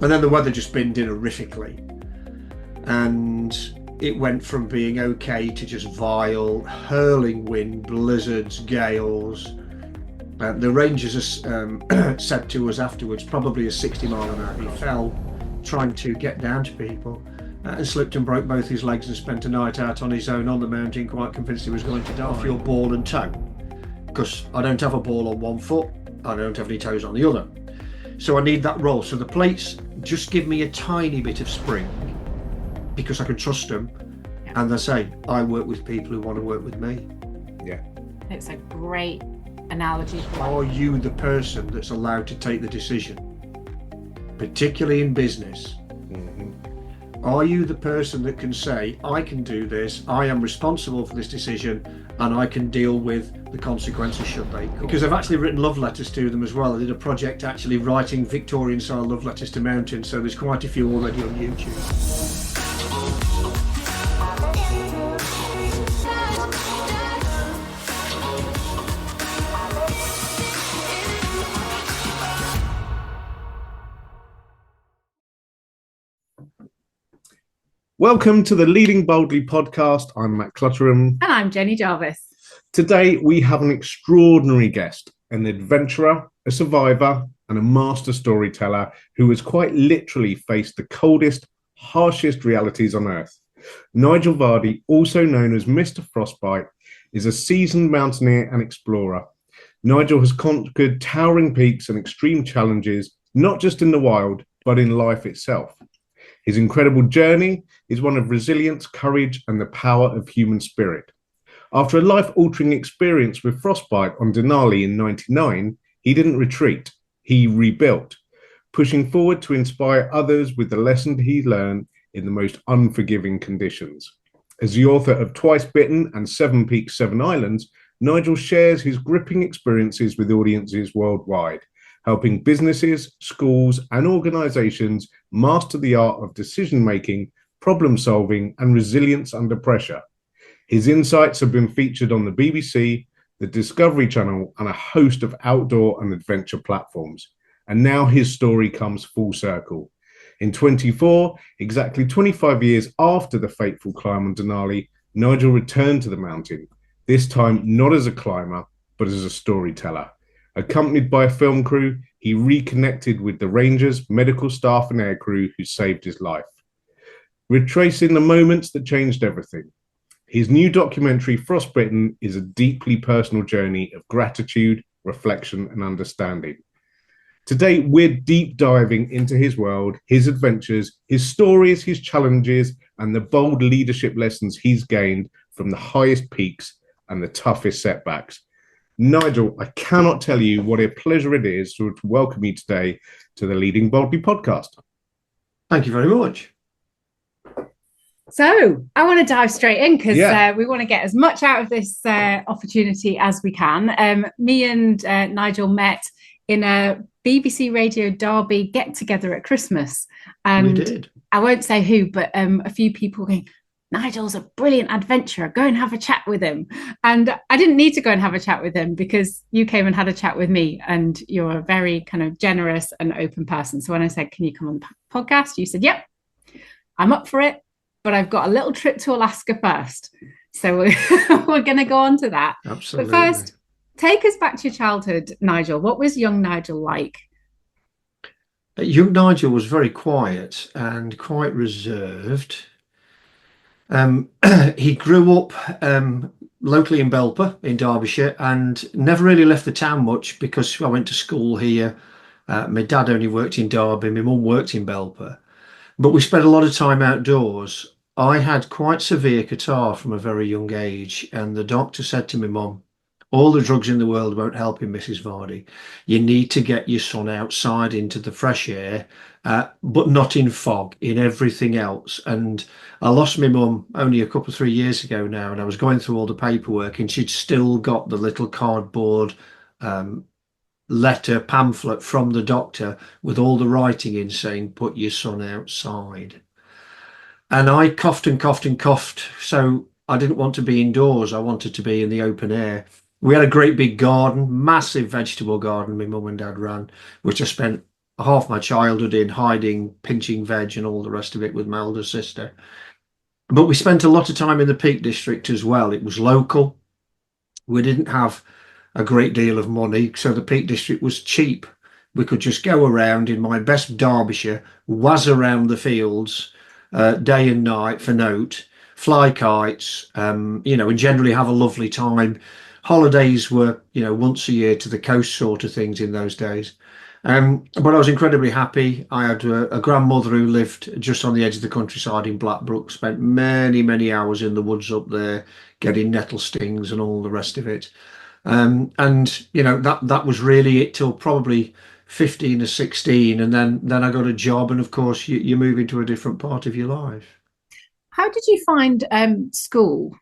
And then the weather just binned in horrifically. And it went from being okay to just vile, hurling wind, blizzards, gales. The rangers said to us afterwards, probably a 60 mile an hour. He fell trying to get down to people and slipped and broke both his legs and spent a night out on his own on the mountain, quite convinced he was going to die. Off your ball and toe, because I don't have a ball on one foot, I don't have any toes on the other. So I need that roll. So the plates just give me a tiny bit of spring because I can trust them. And they say, I work with people who want to work with me. Yeah. It's a great analogy. Are you the person that's allowed to take the decision? Particularly in business. Mm-hmm. Are you the person that can say, I can do this, I am responsible for this decision, and I can deal with the consequences should they come? Because I've actually written love letters to them as well. I did a project actually writing Victorian style love letters to mountains, so there's quite a few already on YouTube. Welcome to the Leading Boldly podcast. I'm Matt Clutterham. And I'm Jenny Jarvis. Today we have an extraordinary guest, an adventurer, a survivor, and a master storyteller who has quite literally faced the coldest, harshest realities on Earth. Nigel Vardy, also known as Mr. Frostbite, is a seasoned mountaineer and explorer. Nigel has conquered towering peaks and extreme challenges, not just in the wild, but in life itself. His incredible journey is one of resilience, courage, and the power of human spirit. After a life-altering experience with Frostbite on Denali in '99, he didn't retreat, he rebuilt, pushing forward to inspire others with the lessons he learned in the most unforgiving conditions. As the author of Twice Bitten and 7 Peaks, 7 Islands, Nigel shares his gripping experiences with audiences worldwide, helping businesses, schools, and organizations master the art of decision-making, problem-solving, and resilience under pressure. His insights have been featured on the BBC, the Discovery Channel, and a host of outdoor and adventure platforms. And now his story comes full circle. In 24, exactly 25 years after the fateful climb on Denali, Nigel returned to the mountain, this time not as a climber, but as a storyteller. Accompanied by a film crew, he reconnected with the rangers, medical staff, and aircrew who saved his life, retracing the moments that changed everything. His new documentary, Frostbitten, is a deeply personal journey of gratitude, reflection, and understanding. Today, we're deep diving into his world, his adventures, his stories, his challenges, and the bold leadership lessons he's gained from the highest peaks and the toughest setbacks. Nigel, I cannot tell you what a pleasure it is to welcome you today to the Leading Boldly podcast. Thank you very much. So I want to dive straight in because we want to get as much out of this opportunity as we can. Me and Nigel met in a BBC Radio Derby get-together at Christmas. And we did. I won't say who, but a few people going, Nigel's a brilliant adventurer, go and have a chat with him. And I didn't need to go and have a chat with him because you came and had a chat with me, and you're a very kind of generous and open person. So when I said, can you come on the podcast? You said, yep, I'm up for it, but I've got a little trip to Alaska first. So we're going to go on to that. Absolutely. But first, take us back to your childhood, Nigel. What was young Nigel like? Young Nigel was very quiet and quite reserved. He grew up locally in Belper in Derbyshire and never really left the town much because I went to school here. My dad only worked in Derby, my mum worked in Belper, but we spent a lot of time outdoors. I had quite severe catarrh from a very young age, and the doctor said to my mum, all the drugs in the world won't help him, Mrs. Vardy. You need to get your son outside into the fresh air, but not in fog, in everything else. And I lost my mum only a couple of 3 years ago now, and I was going through all the paperwork, and she'd still got the little cardboard letter pamphlet from the doctor with all the writing in saying, put your son outside. And I coughed and coughed and coughed. So I didn't want to be indoors. I wanted to be in the open air. We had a great big garden, massive vegetable garden my mum and dad ran, which I spent half my childhood in hiding, pinching veg and all the rest of it with my older sister. But we spent a lot of time in the Peak District as well. It was local. We didn't have a great deal of money, so the Peak District was cheap. We could just go around in my best Derbyshire, was around the fields day and night for note, fly kites, and generally have a lovely time. Holidays were, once a year to the coast sort of things in those days. But I was incredibly happy. I had a grandmother who lived just on the edge of the countryside in Blackbrook, spent many, many hours in the woods up there getting nettle stings and all the rest of it. And that was really it till probably 15 or 16, and then I got a job, and of course you move into a different part of your life. How did you find school?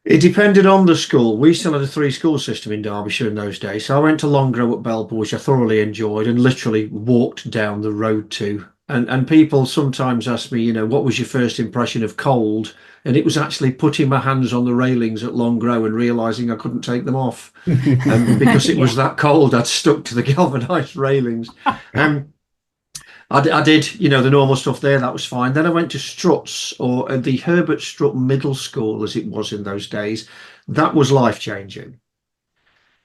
It depended on the school. We still had a three-school system in Derbyshire in those days. So I went to Longgrow at Belper, which I thoroughly enjoyed, and literally walked down the road to. And people sometimes ask me, what was your first impression of cold? And it was actually putting my hands on the railings at Longgrow and realizing I couldn't take them off. Because it was that cold, I'd stuck to the galvanized railings. I did, the normal stuff there. That was fine. Then I went to Strutt's, or the Herbert Strutt Middle School, as it was in those days. That was life-changing.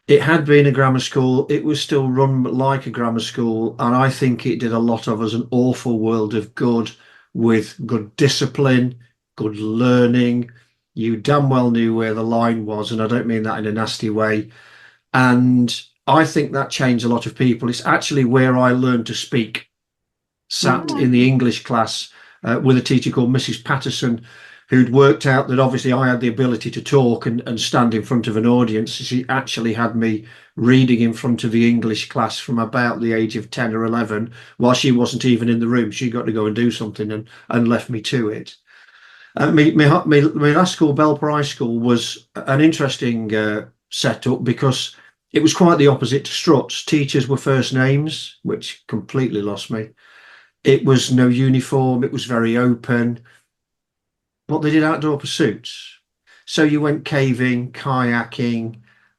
It had been a grammar school. It was still run like a grammar school, and I think it did a lot of us an awful world of good, with good discipline, good learning. You damn well knew where the line was, and I don't mean that in a nasty way. And I think that changed a lot of people. It's actually where I learned to speak. Sat in the English class with a teacher called Mrs. Patterson, who'd worked out that obviously I had the ability to talk and stand in front of an audience. She actually had me reading in front of the English class from about the age of 10 or 11, while she wasn't even in the room. She got to go and do something and left me to it. My last school, Belper High School, was an interesting setup because it was quite the opposite to Strutt's. Teachers were first names, which completely lost me. It was no uniform. It was very open. But they did outdoor pursuits. So you went caving, kayaking,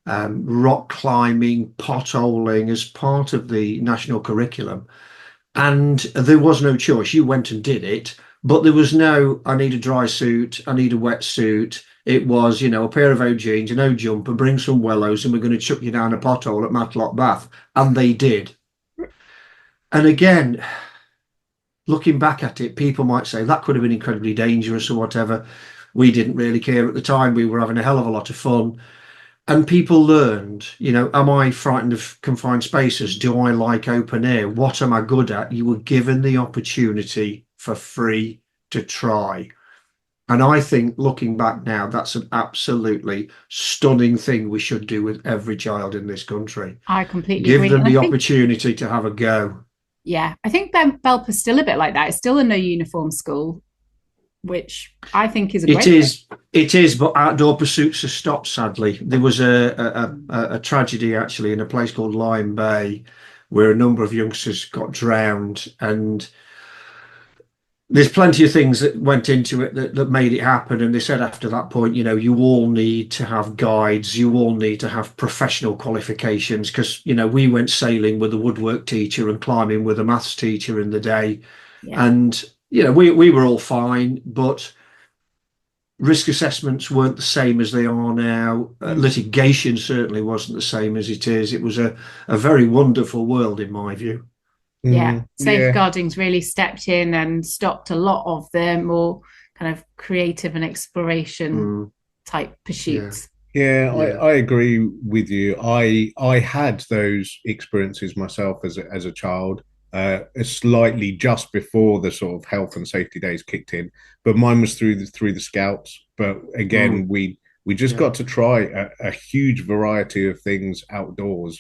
rock climbing, potholing as part of the national curriculum. And there was no choice. You went and did it. But there was no, I need a dry suit, I need a wet suit. It was, a pair of old jeans, an old jumper, bring some Wellows, and we're going to chuck you down a pothole at Matlock Bath. And they did. And again, looking back at it, people might say that could have been incredibly dangerous or whatever. We didn't really care at the time. We were having a hell of a lot of fun. And people learned, am I frightened of confined spaces? Do I like open air? What am I good at? You were given the opportunity for free to try. And I think looking back now, that's an absolutely stunning thing we should do with every child in this country. I completely Give agree. them the opportunity to have a go. Yeah, I think Belper's still a bit like that. It's still a no uniform school, which I think is a great thing. It is, but outdoor pursuits have stopped, sadly. There was a tragedy, actually, in a place called Lyme Bay, where a number of youngsters got drowned. And there's plenty of things that went into it that made it happen. And they said after that point, you all need to have guides. You all need to have professional qualifications because, we went sailing with a woodwork teacher and climbing with a maths teacher in the day. Yeah. And, we were all fine, but risk assessments weren't the same as they are now. Litigation certainly wasn't the same as it is. It was a very wonderful world, in my view. Yeah, safeguarding's really stepped in and stopped a lot of the more kind of creative and exploration type pursuits. Yeah, I agree with you. I had those experiences myself as a child, slightly just before the sort of health and safety days kicked in. But mine was through the Scouts. But again, we just got to try a huge variety of things outdoors.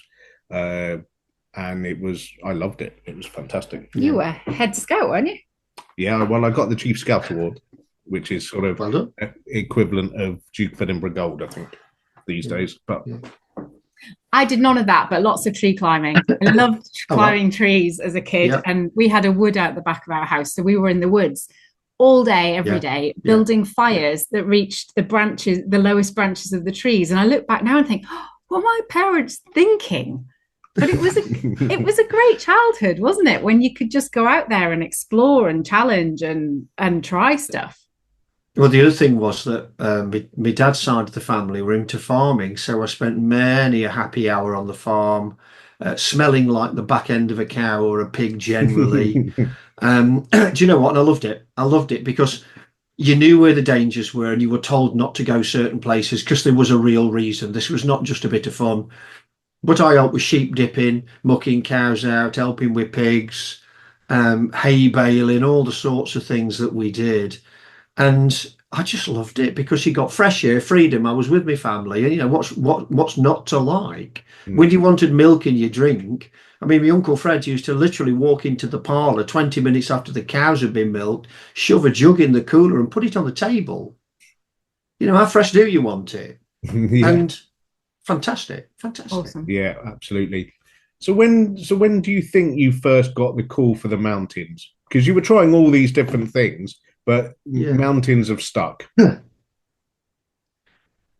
And I loved it. It was fantastic. You were head scout, weren't you? Yeah, well, I got the Chief Scout Award, which is sort of equivalent of Duke of Edinburgh Gold, I think, these days. But I did none of that, but lots of tree climbing. I loved climbing trees as a kid, and we had a wood out the back of our house, so we were in the woods all day, every day, building fires that reached the lowest branches of the trees. And I look back now and think, what were my parents thinking? But it was a great childhood, wasn't it? When you could just go out there and explore and challenge and try stuff. Well, the other thing was that my dad's side of the family were into farming, so I spent many a happy hour on the farm, smelling like the back end of a cow or a pig generally. Do you know what? And I loved it. I loved it because you knew where the dangers were and you were told not to go certain places because there was a real reason. This was not just a bit of fun. But I helped with sheep dipping, mucking cows out, helping with pigs, hay baling, all the sorts of things that we did. And I just loved it because you got fresh air, freedom. I was with my family, and what's not to like when you wanted milk in your drink. I mean, my Uncle Fred used to literally walk into the parlour 20 minutes after the cows had been milked, shove a jug in the cooler and put it on the table. How fresh do you want it? Yeah. And fantastic. Awesome. Yeah, absolutely. So when do you think you first got the call for the mountains? Because you were trying all these different things, but mountains have stuck.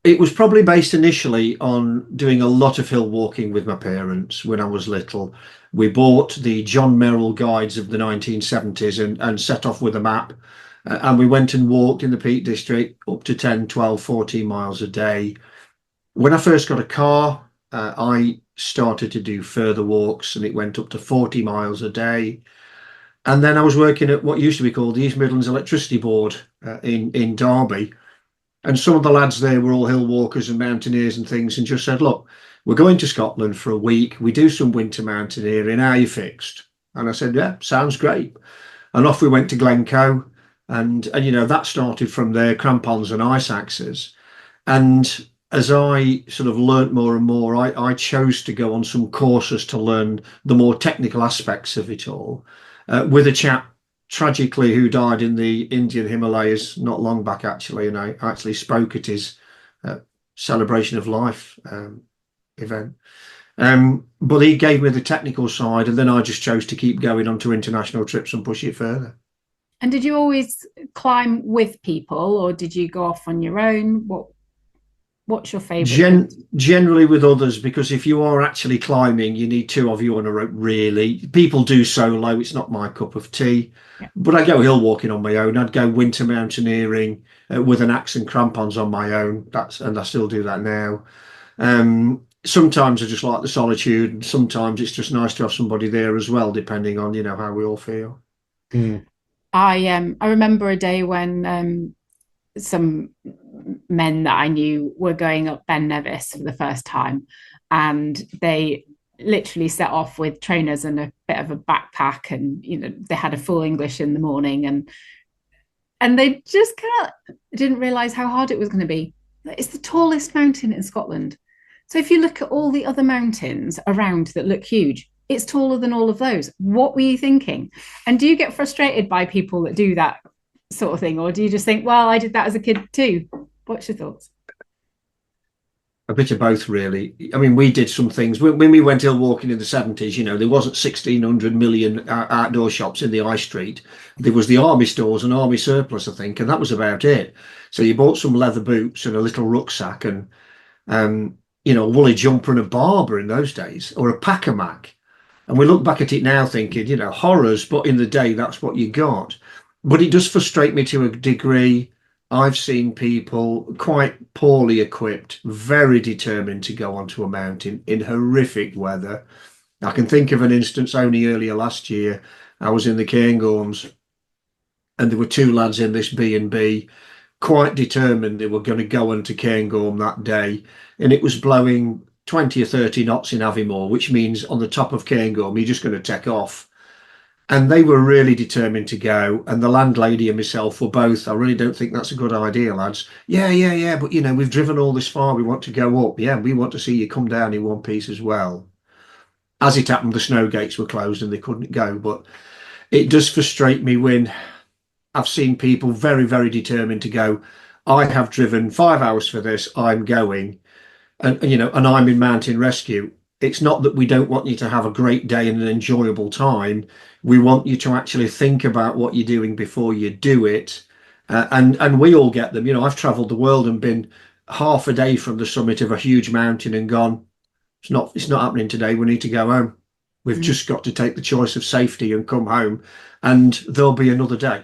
It was probably based initially on doing a lot of hill walking with my parents when I was little. We bought the John Merrill guides of the 1970s and set off with a map. And we went and walked in the Peak District up to 10, 12, 14 miles a day. When I first got a car, I started to do further walks and it went up to 40 miles a day. And then I was working at what used to be called the East Midlands Electricity Board in Derby. And some of the lads there were all hill walkers and mountaineers and things, and just said, look, we're going to Scotland for a week. We do some winter mountaineering. Are you fixed? And I said, yeah, sounds great. And off we went to Glencoe. And that started from there, crampons and ice axes. And as I sort of learnt more and more, I chose to go on some courses to learn the more technical aspects of it all, with a chap tragically who died in the Indian Himalayas not long back actually, and I actually spoke at his celebration of life event. But he gave me the technical side, and then I just chose to keep going onto international trips and push it further. And did you always climb with people, or did you go off on your own? What's your favourite? Generally with others, because if you are actually climbing, you need two of you on a rope, really. People do solo, it's not my cup of tea. Yeah. But I go hill walking on my own. I'd go winter mountaineering with an axe and crampons on my own. And I still do that now. Sometimes I just like the solitude, and sometimes it's just nice to have somebody there as well, depending on, how we all feel. Mm. I remember a day when some men that I knew were going up Ben Nevis for the first time, and they literally set off with trainers and a bit of a backpack, and they had a full English in the morning, and they just kind of didn't realize how hard it was going to be. It's the tallest mountain in Scotland, so if you look at all the other mountains around that look huge, it's taller than all of those. What were you thinking? And do you get frustrated by people that do that sort of thing, or do you just think, well, I did that as a kid too? What's your thoughts? A bit of both, really. I mean, we did some things when we went hill walking in the 70s. There wasn't 1,600 million outdoor shops in the high street. There was the army stores and army surplus, I think, and that was about it. So you bought some leather boots and a little rucksack and a woolly jumper and a barber in those days, or a pack-a-mac. And we look back at it now thinking, horrors, but in the day, that's what you got. But it does frustrate me to a degree. I've seen people quite poorly equipped, very determined to go onto a mountain in horrific weather. I can think of an instance only earlier last year. I was in the Cairngorms and there were two lads in this B&B, quite determined they were going to go onto Cairngorm that day. And it was blowing 20 or 30 knots in Aviemore, which means on the top of Cairngorm, you're just going to take off. And they were really determined to go. And the landlady and myself were both, I really don't think that's a good idea, lads. Yeah. But, we've driven all this far. We want to go up. Yeah, we want to see you come down in one piece as well. As it happened, the snow gates were closed and they couldn't go. But it does frustrate me when I've seen people very, very determined to go. I have driven 5 hours for this. I'm going. And I'm in mountain rescue. It's not that we don't want you to have a great day and an enjoyable time. We want you to actually think about what you're doing before you do it. And we all get them. I've traveled the world and been half a day from the summit of a huge mountain and gone, It's not happening today. We need to go home. We've just got to take the choice of safety and come home, and there'll be another day.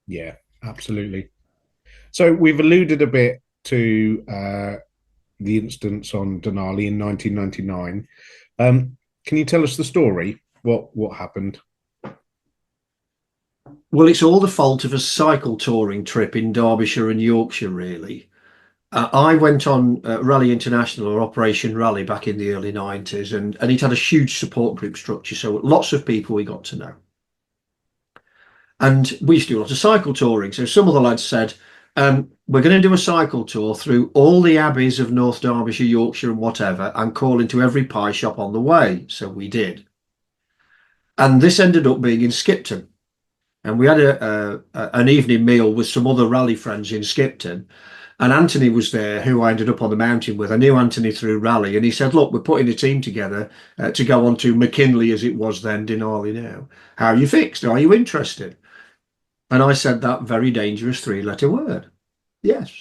Yeah, absolutely. So we've alluded a bit to the instance on Denali in 1999. Can you tell us the story? What happened? Well, it's all the fault of a cycle touring trip in Derbyshire and Yorkshire, really. I went on Rally International or Operation Rally back in the early 90s, and it had a huge support group structure. So lots of people we got to know. And we used to do a lot of cycle touring. So some of the lads said, we're going to do a cycle tour through all the abbeys of North Derbyshire, Yorkshire, and whatever, and call into every pie shop on the way. So we did. And this ended up being in Skipton. And we had an evening meal with some other rally friends in Skipton. And Anthony was there, who I ended up on the mountain with. I knew Anthony through rally, and he said, "Look, we're putting a team together to go on to McKinley, as it was then, Denali now. How are you fixed? Are you interested?" And I said that very dangerous three-letter word, yes.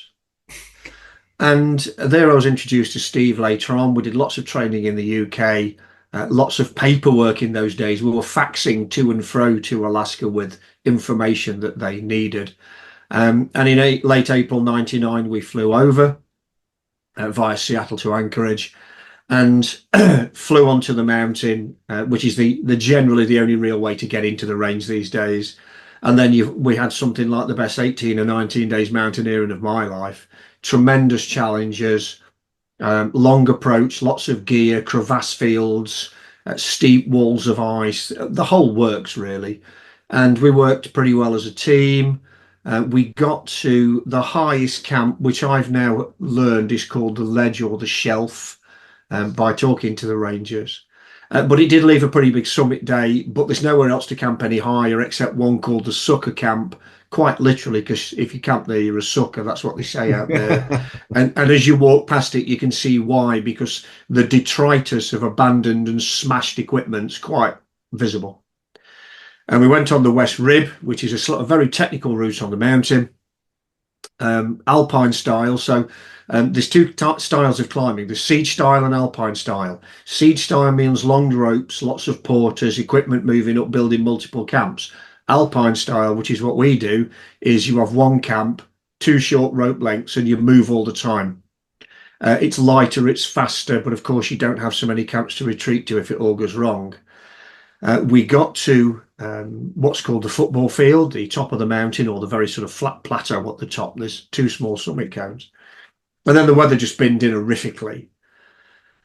And there I was introduced to Steve later on. We did lots of training in the UK, lots of paperwork in those days. We were faxing to and fro to Alaska with information that they needed. And in late April 99, we flew over via Seattle to Anchorage and flew onto the mountain, which is generally the only real way to get into the range these days. And then we had something like the best 18 or 19 days mountaineering of my life. Tremendous challenges, long approach, lots of gear, crevasse fields, steep walls of ice, the whole works really. And we worked pretty well as a team. We got to the highest camp, which I've now learned is called the ledge or the shelf, by talking to the rangers. But it did leave a pretty big summit day, but there's nowhere else to camp any higher except one called the sucker camp, quite literally, because if you camp there, you're a sucker. That's what they say out there. And as you walk past it, you can see why, because the detritus of abandoned and smashed equipment's quite visible. And we went on the West Rib, which is a sort of very technical route on the mountain, alpine style. So there's two styles of climbing: the siege style and alpine style. Siege style means long ropes, lots of porters, equipment moving up, building multiple camps. Alpine style, which is what we do, is you have one camp, two short rope lengths, and you move all the time. It's lighter, it's faster, but of course you don't have so many camps to retreat to if it all goes wrong. We got to what's called the football field, the top of the mountain, or the very sort of flat plateau at the top. There's two small summit cones. And then the weather just binned in horrifically.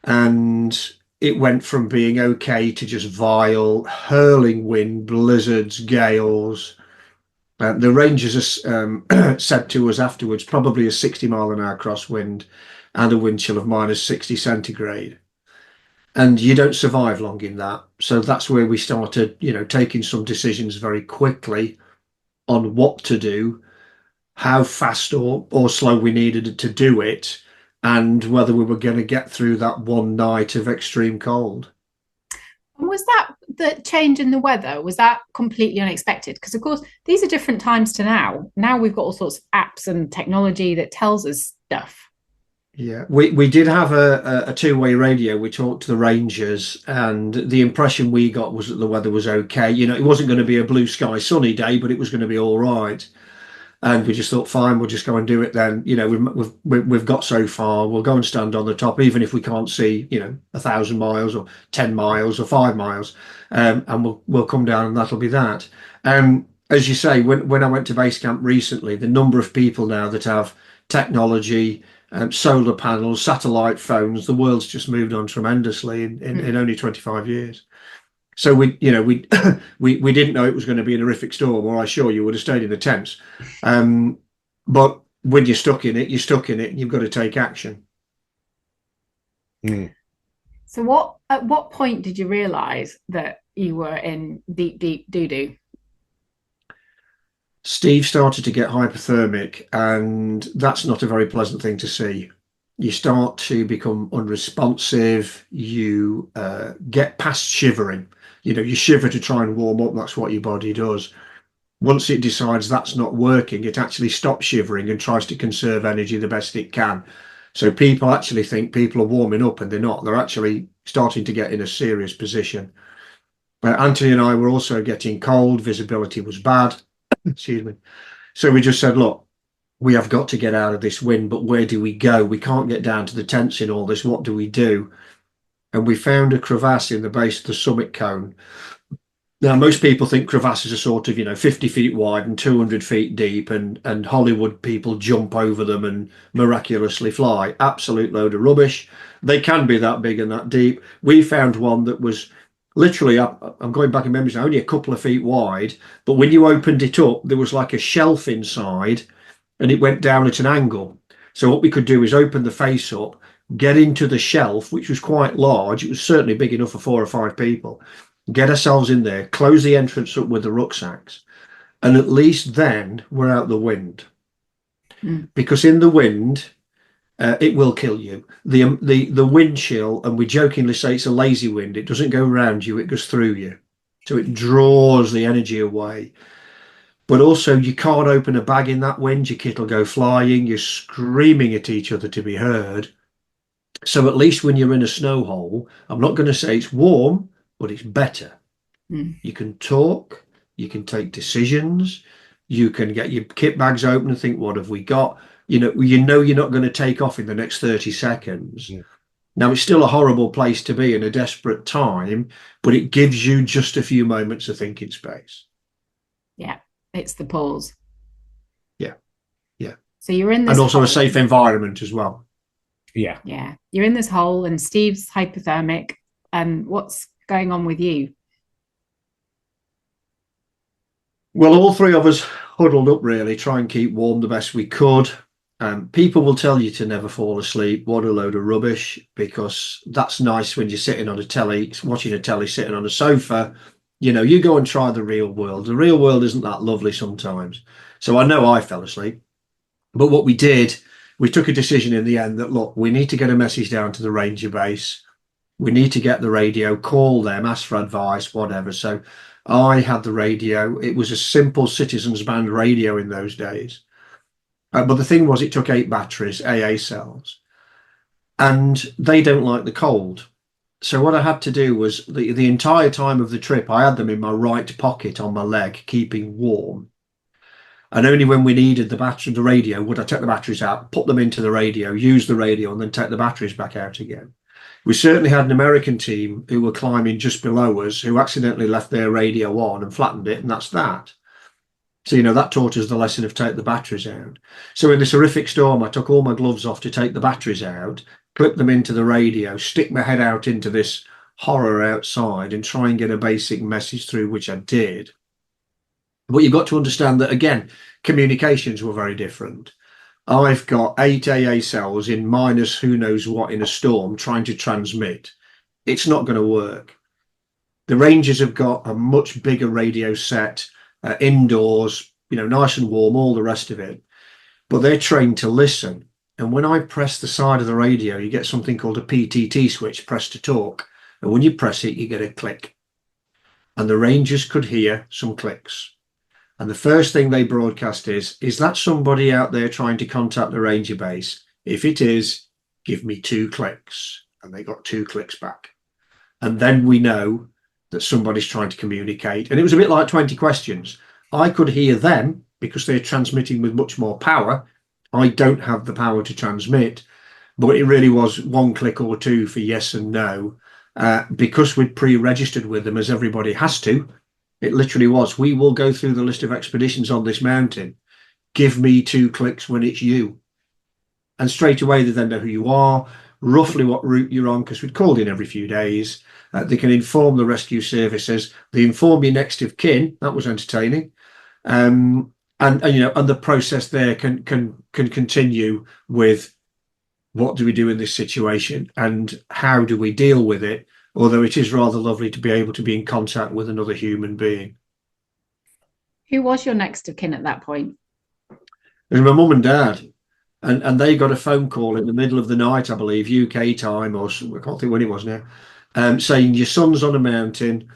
And it went from being okay to just vile, hurling wind, blizzards, gales. The rangers said to us afterwards, probably a 60-mile-an-hour crosswind and a wind chill of -60 centigrade. And you don't survive long in that. So that's where we started, taking some decisions very quickly on what to do, how fast or slow we needed to do it, and whether we were going to get through that one night of extreme cold. And was that the change in the weather? Was that completely unexpected? Because, of course, these are different times to now. Now we've got all sorts of apps and technology that tells us stuff. Yeah, we did have a two-way radio. We talked to the rangers, and the impression we got was that the weather was okay. It wasn't going to be a blue sky sunny day, but it was going to be all right. And we just thought, fine, we'll just go and do it then. We've got so far. We'll go and stand on the top, even if we can't see 1,000 miles or 10 miles or 5 miles, and we'll come down, and that'll be that. As you say, when I went to base camp recently, the number of people now that have technology, solar panels, satellite phones, the world's just moved on tremendously in only 25 years. So we didn't know it was going to be an horrific storm, or I assure you would have stayed in the tents. But when you're stuck in it, and you've got to take action. Mm. So at what point did you realise that you were in deep doo-doo? Steve started to get hypothermic, and that's not a very pleasant thing to see. You start to become unresponsive. You get past shivering. You shiver to try and warm up. That's what your body does. Once it decides that's not working, it actually stops shivering and tries to conserve energy the best it can. So people actually think people are warming up, and they're not. They're actually starting to get in a serious position. Anthony and I were also getting cold. Visibility was bad. Excuse me. So we just said, look, we have got to get out of this wind, but where do we go? We can't get down to the tents in all this. What do we do? And we found a crevasse in the base of the summit cone. Now, most people think crevasses are sort of, 50 feet wide and 200 feet deep, and Hollywood people jump over them and miraculously fly. Absolute load of rubbish. They can be that big and that deep. We found one that was literally, I'm going back in memory, only a couple of feet wide, but when you opened it up, there was like a shelf inside, and it went down at an angle. So what we could do is open the face up, get into the shelf, which was quite large. It was certainly big enough for 4 or 5 people. Get ourselves in there, close the entrance up with the rucksacks, and at least then we're out the wind. Because in the wind, it will kill you. The wind chill, and we jokingly say it's a lazy wind. It doesn't go around you, it goes through you. So it draws the energy away. But also, you can't open a bag in that wind. Your kit will go flying. You're screaming at each other to be heard. So at least when you're in a snow hole, I'm not going to say it's warm, but it's better. You can talk, you can take decisions, you can get your kit bags open and think, what have we got? You're not going to take off in the next 30 seconds. Now, it's still a horrible place to be in a desperate time, but it gives you just a few moments of thinking space. Yeah, it's the pause. Yeah. So you're in this, and also hole. A safe environment as well. Yeah, you're in this hole, and Steve's hypothermic. And what's going on with you? Well, all 3 of us huddled up, really, try and keep warm the best we could. People will tell you to never fall asleep. What a load of rubbish, because that's nice when you're sitting on a telly, watching a telly, sitting on a sofa. You go and try the real world. The real world isn't that lovely sometimes. So I know I fell asleep. But what we did, we took a decision in the end that, look, we need to get a message down to the ranger base. We need to get the radio, call them, ask for advice, whatever. So I had the radio. It was a simple citizens band radio in those days. But the thing was, it took 8 batteries, AA cells, and they don't like the cold. So what I had to do was the entire time of the trip, I had them in my right pocket on my leg, keeping warm. And only when we needed the radio, would I take the batteries out, put them into the radio, use the radio, and then take the batteries back out again. We certainly had an American team who were climbing just below us who accidentally left their radio on and flattened it, and that's that. So, that taught us the lesson of take the batteries out. So in this horrific storm, I took all my gloves off to take the batteries out, clip them into the radio, stick my head out into this horror outside and try and get a basic message through, which I did. But you've got to understand that, again, communications were very different. I've got 8 AA cells in minus who knows what in a storm trying to transmit. It's not going to work. The Rangers have got a much bigger radio set, indoors, nice and warm, all the rest of it. But they're trained to listen. And when I press the side of the radio, you get something called a PTT switch, press to talk. And when you press it, you get a click. And the Rangers could hear some clicks. And the first thing they broadcast is that somebody out there trying to contact the ranger base? If it is, give me 2 clicks. And they got 2 clicks back. And then we know that somebody's trying to communicate. And it was a bit like 20 questions. I could hear them because they're transmitting with much more power. I don't have the power to transmit, but it really was 1 click or 2 for yes and no. Because we'd pre-registered with them, as everybody has to. It literally was, we will go through the list of expeditions on this mountain. Give me 2 clicks when it's you. And straight away, they then know who you are, roughly what route you're on, because we'd called in every few days. They can inform the rescue services. They inform your next of kin. That was entertaining. And the process there can continue with what do we do in this situation and how do we deal with it? Although it is rather lovely to be able to be in contact with another human being. Who was your next of kin at that point? It was my mum and dad. And they got a phone call in the middle of the night, I believe, UK time, or I can't think when it was now, saying your son's on a mountain,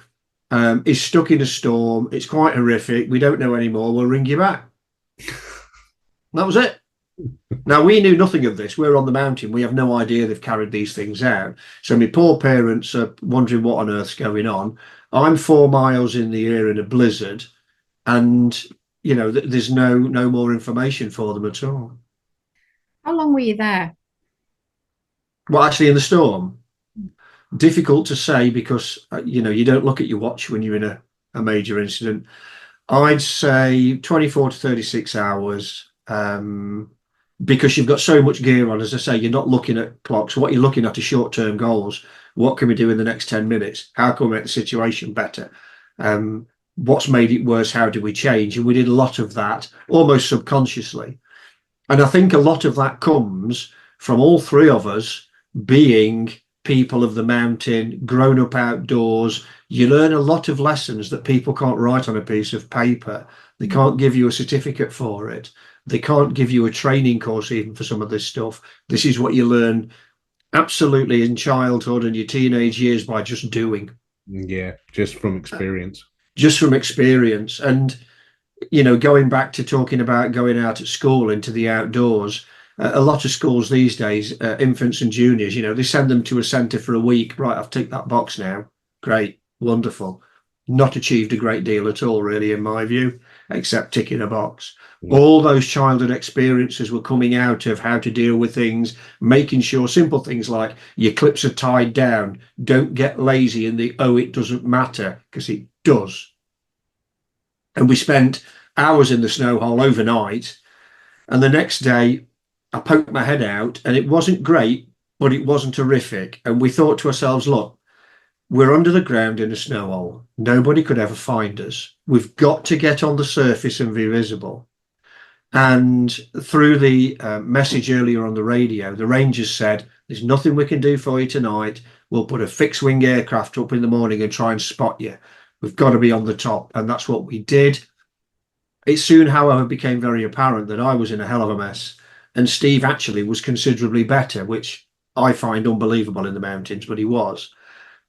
is stuck in a storm. It's quite horrific. We don't know anymore. We'll ring you back. That was it. Now, we knew nothing of this. We're on the mountain. We have no idea they've carried these things out. So my poor parents are wondering what on earth's going on. I'm 4 miles in the air in a blizzard, and there's no more information for them at all. How long were you there? Well, actually, in the storm, difficult to say because you don't look at your watch when you're in a major incident. I'd say 24 to 36 hours. Because you've got so much gear on, as I say, you're not looking at clocks. What you're looking at is short-term goals. What can we do in the next 10 minutes? How can we make the situation better? What's made it worse? How do we change? And we did a lot of that almost subconsciously. And I think a lot of that comes from all three of us being people of the mountain, grown up outdoors. You learn a lot of lessons that people can't write on a piece of paper. They can't give you a certificate for it. They can't give you a training course even for some of this stuff. This is what you learn absolutely in childhood and your teenage years by just doing. Yeah, just from experience. Just from experience. And, going back to talking about going out at school into the outdoors, a lot of schools these days, infants and juniors, they send them to a centre for a week. Right, I've ticked that box now. Great, wonderful. Not achieved a great deal at all, really, in my view, except ticking a box. All those childhood experiences were coming out of how to deal with things, making sure simple things like your clips are tied down. Don't get lazy in the, oh, it doesn't matter, because it does. And we spent hours in the snow hole overnight. And the next day, I poked my head out, and it wasn't great, but it wasn't horrific. And we thought to ourselves, look, we're under the ground in a snow hole. Nobody could ever find us. We've got to get on the surface and be visible. And through the message earlier on the radio, the Rangers said, there's nothing we can do for you tonight. We'll put a fixed wing aircraft up in the morning and try and spot you. We've got to be on the top. And that's what we did. It soon, however, became very apparent that I was in a hell of a mess. And Steve actually was considerably better, which I find unbelievable in the mountains, but he was.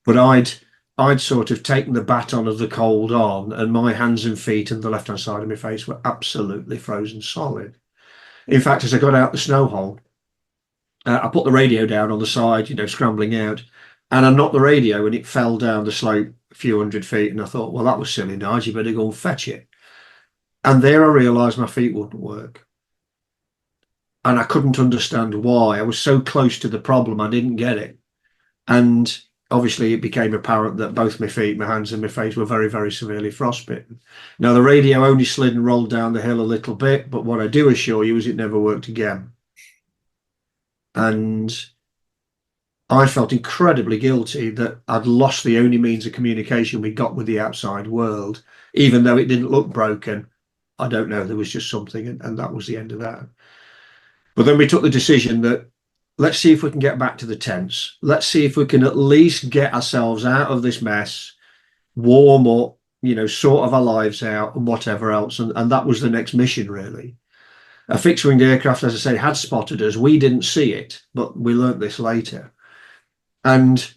But I'd sort of taken the baton of the cold on, and my hands and feet and the left-hand side of my face were absolutely frozen solid. In fact, as I got out the snow hole, I put the radio down on the side, scrambling out, and I knocked the radio and it fell down the slope a few hundred feet. And I thought, well, that was silly, Nigel, you better go and fetch it. And there I realised my feet wouldn't work. And I couldn't understand why. I was so close to the problem, I didn't get it. And obviously it became apparent that both my feet, my hands and my face were very, very severely frostbitten. Now, the radio only slid and rolled down the hill a little bit, but what I do assure you is it never worked again. And I felt incredibly guilty that I'd lost the only means of communication we got with the outside world, even though it didn't look broken. I don't know, there was just something, and that was the end of that. But then we took the decision that let's see if we can get back to the tents. Let's see if we can at least get ourselves out of this mess, warm up, sort of our lives out and whatever else. And that was the next mission, really. A fixed-winged aircraft, as I say, had spotted us. We didn't see it, but we learnt this later. And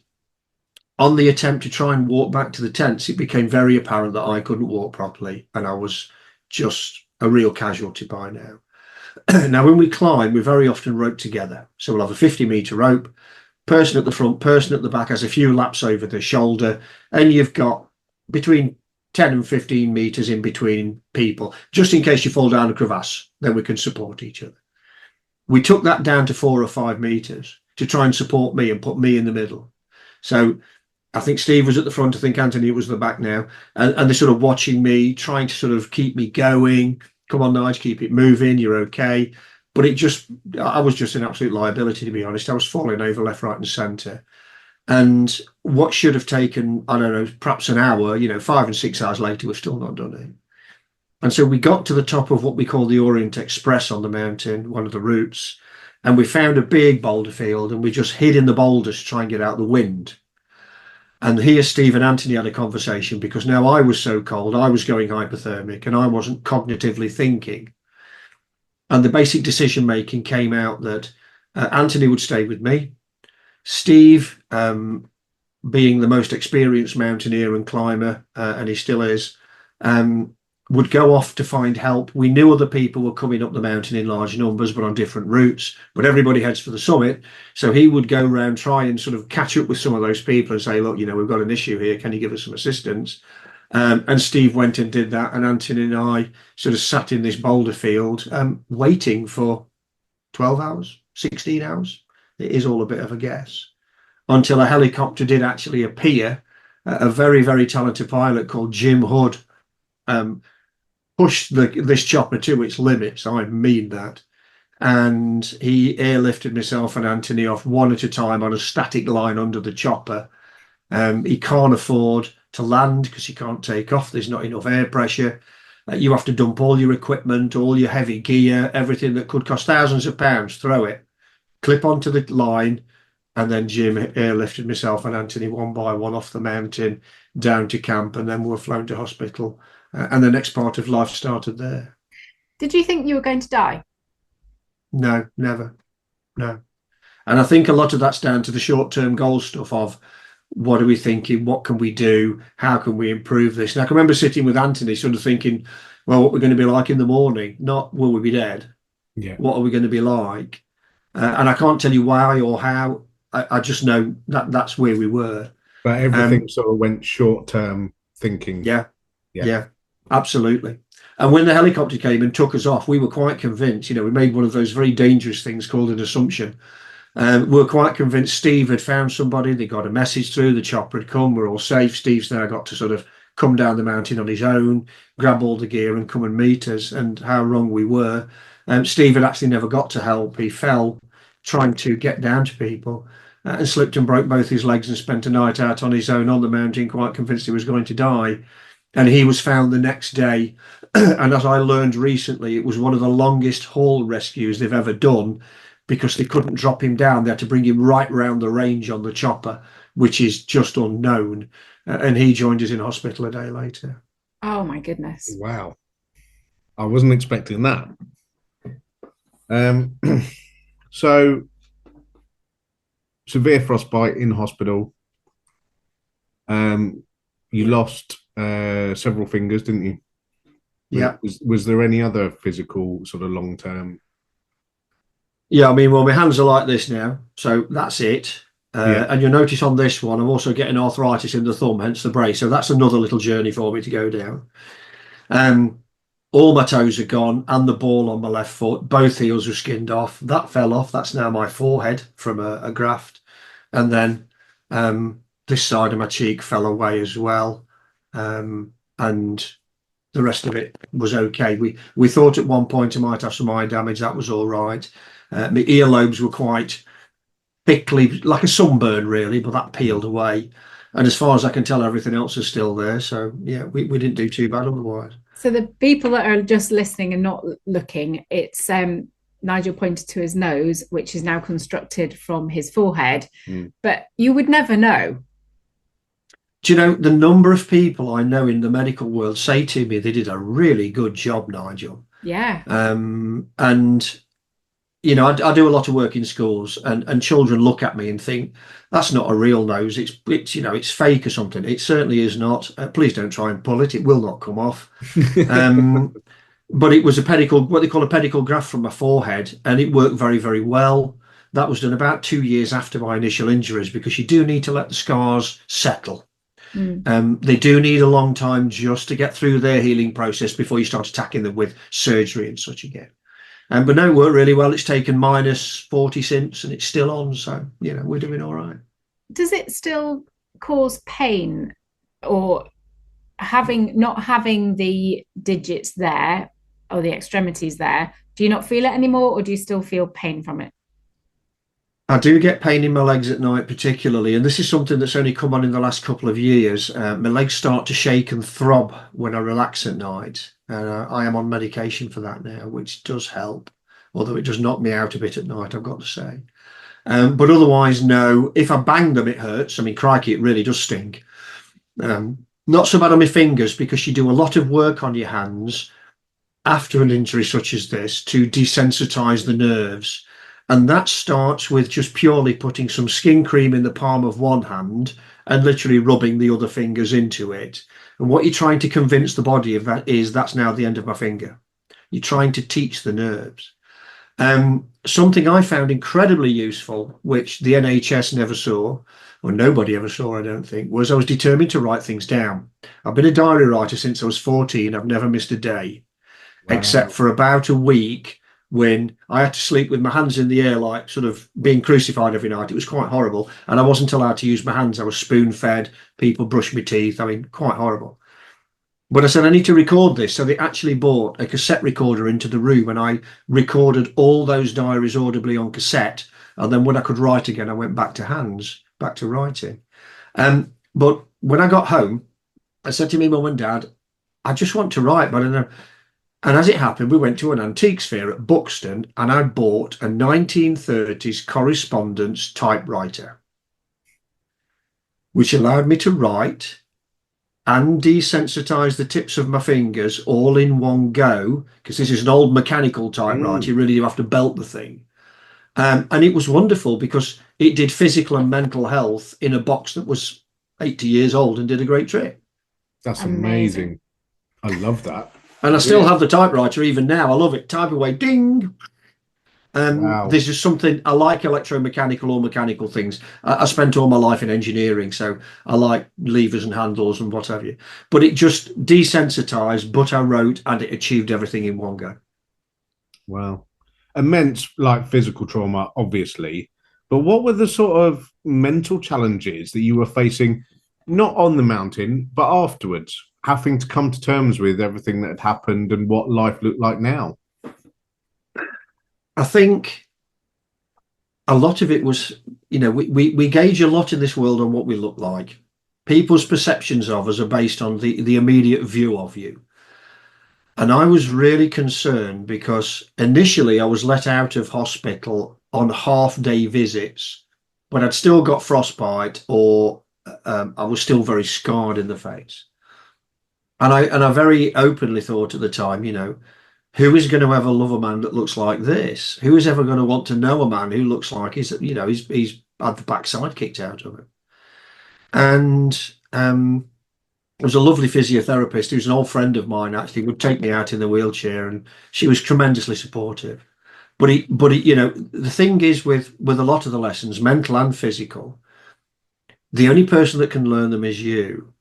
on the attempt to try and walk back to the tents, it became very apparent that I couldn't walk properly, and I was just a real casualty by now. Now, when we climb, we very often rope together. So we'll have a 50-metre rope, person at the front, person at the back has a few laps over the shoulder, and you've got between 10 and 15 metres in between people, just in case you fall down a crevasse, then we can support each other. We took that down to 4 or 5 metres to try and support me and put me in the middle. So I think Steve was at the front, I think Anthony was at the back now, and they're sort of watching me, trying to sort of keep me going. Come on, Nigel, keep it moving, you're okay. But I was just an absolute liability, to be honest. I was falling over left, right and centre. And what should have taken, I don't know, perhaps an hour, 5 and 6 hours later, we've still not done it. And so we got to the top of what we call the Orient Express on the mountain, one of the routes, and we found a big boulder field, and we just hid in the boulders to try and get out the wind. And here Steve and Anthony had a conversation, because now I was so cold, I was going hypothermic and I wasn't cognitively thinking. And the basic decision making came out that Anthony would stay with me. Steve, being the most experienced mountaineer and climber, and he still is, would go off to find help. We knew other people were coming up the mountain in large numbers, but on different routes. But everybody heads for the summit. So he would go around, try and sort of catch up with some of those people and say, look, we've got an issue here. Can you give us some assistance? And Steve went and did that. And Anthony and I sort of sat in this boulder field waiting for 12 hours, 16 hours. It is all a bit of a guess. Until a helicopter did actually appear. A very, very talented pilot called Jim Hood pushed this chopper to its limits. I mean that. And he airlifted myself and Anthony off one at a time on a static line under the chopper. He can't afford to land because he can't take off. There's not enough air pressure. You have to dump all your equipment, all your heavy gear, everything that could cost thousands of pounds, throw it, clip onto the line. And then Jim airlifted myself and Anthony one by one off the mountain down to camp, and then we were flown to hospital. And the next part of life started there. Did you think you were going to die? No, never. No. And I think a lot of that's down to the short-term goal stuff of what are we thinking? What can we do? How can we improve this? And I can remember sitting with Anthony sort of thinking, well, what we're going to be like in the morning, not will we be dead? Yeah. What are we going to be like? And I can't tell you why or how. I just know that that's where we were. But everything sort of went short-term thinking. Yeah, absolutely. And when the helicopter came and took us off, we were quite convinced, we made one of those very dangerous things called an assumption. We were quite convinced Steve had found somebody, they got a message through, the chopper had come, we're all safe. Steve's now got to sort of come down the mountain on his own, grab all the gear and come and meet us, and how wrong we were. Steve had actually never got to help. He fell trying to get down to people and slipped and broke both his legs and spent a night out on his own on the mountain, quite convinced he was going to die. And he was found the next day. And as I learned recently, it was one of the longest haul rescues they've ever done because they couldn't drop him down. They had to bring him right round the range on the chopper, which is just unknown. And he joined us in hospital a day later. Oh, my goodness. Wow. I wasn't expecting that. So, severe frostbite in hospital. You lost several fingers, didn't you? Yeah. Was there any other physical sort of long-term? Yeah, I mean, well, my hands are like this now, so that's it. And you'll notice on this one, I'm also getting arthritis in the thumb, hence the brace. So that's another little journey for me to go down. All my toes are gone and the ball on my left foot. Both heels were skinned off. That fell off. That's now my forehead from a graft. And then this side of my cheek fell away as well. And the rest of it was okay. We thought at one point I might have some eye damage. That was all right. My earlobes were quite thickly, like a sunburn really, but that peeled away. And as far as I can tell, everything else is still there. So yeah, we didn't do too bad otherwise. So the people that are just listening and not looking, it's Nigel pointed to his nose, which is now constructed from his forehead. But you would never know. Do you know, the number of people I know in the medical world say to me they did a really good job, Nigel. Yeah. And I do a lot of work in schools, and children look at me and think that's not a real nose. It's fake or something. It certainly is not. Please don't try and pull it. It will not come off. But it was what they call a pedicle graft from my forehead, and it worked very, very well. That was done about 2 years after my initial injuries because you do need to let the scars settle. They do need a long time just to get through their healing process before you start attacking them with surgery and such again. But no, it worked really well. It's taken -40 since, and it's still on. So, we're doing all right. Does it still cause pain, or not having the digits there or the extremities there? Do you not feel it anymore, or do you still feel pain from it? I do get pain in my legs at night, particularly, and this is something that's only come on in the last couple of years. My legs start to shake and throb when I relax at night, and I am on medication for that now, which does help, although it does knock me out a bit at night, I've got to say. But otherwise, no. If I bang them, it hurts. I mean, crikey, it really does sting. Not so bad on my fingers, because you do a lot of work on your hands after an injury such as this to desensitize the nerves. And that starts with just purely putting some skin cream in the palm of one hand and literally rubbing the other fingers into it. And what you're trying to convince the body of that is that's now the end of my finger. You're trying to teach the nerves. Something I found incredibly useful, which the NHS never saw, or nobody ever saw, I don't think, was I was determined to write things down. I've been a diary writer since I was 14. I've never missed a day, except Wow. for about a week when I had to sleep with my hands in the air, like sort of being crucified every night. It was quite horrible. And I wasn't allowed to use my hands. I was spoon fed. People brushed my teeth. I mean, quite horrible. But I said, I need to record this. So they actually bought a cassette recorder into the room and I recorded all those diaries audibly on cassette. And then when I could write again, I went back to hands, back to writing. But when I got home, I said to my mum and dad, I just want to write, but I don't know. And as it happened, we went to an antiques fair at Buxton and I bought a 1930s correspondence typewriter, which allowed me to write and desensitize the tips of my fingers all in one go, because this is an old mechanical typewriter. You really do have to belt the thing. And it was wonderful because it did physical and mental health in a box that was 80 years old and did a great trick. That's amazing. I love that. And I still have the typewriter even now. I love it. Type away, ding. Wow. This is something I like, electromechanical or mechanical things. I spent all my life in engineering, so I like levers and handles and what have you. But it just desensitized, but I wrote and it achieved everything in one go. Wow. Immense, like physical trauma, obviously. But what were the sort of mental challenges that you were facing, not on the mountain, but afterwards, having to come to terms with everything that had happened and what life looked like now? I think a lot of it was, we gauge a lot in this world on what we look like. People's perceptions of us are based on the immediate view of you. And I was really concerned because initially I was let out of hospital on half-day visits, but I'd still got frostbite or I was still very scarred in the face. And I very openly thought at the time, who is going to ever love a man that looks like this? Who is ever going to want to know a man who looks like he's had the backside kicked out of him? And there was a lovely physiotherapist who's an old friend of mine, actually would take me out in the wheelchair, and she was tremendously supportive. But the thing is with a lot of the lessons, mental and physical, the only person that can learn them is you.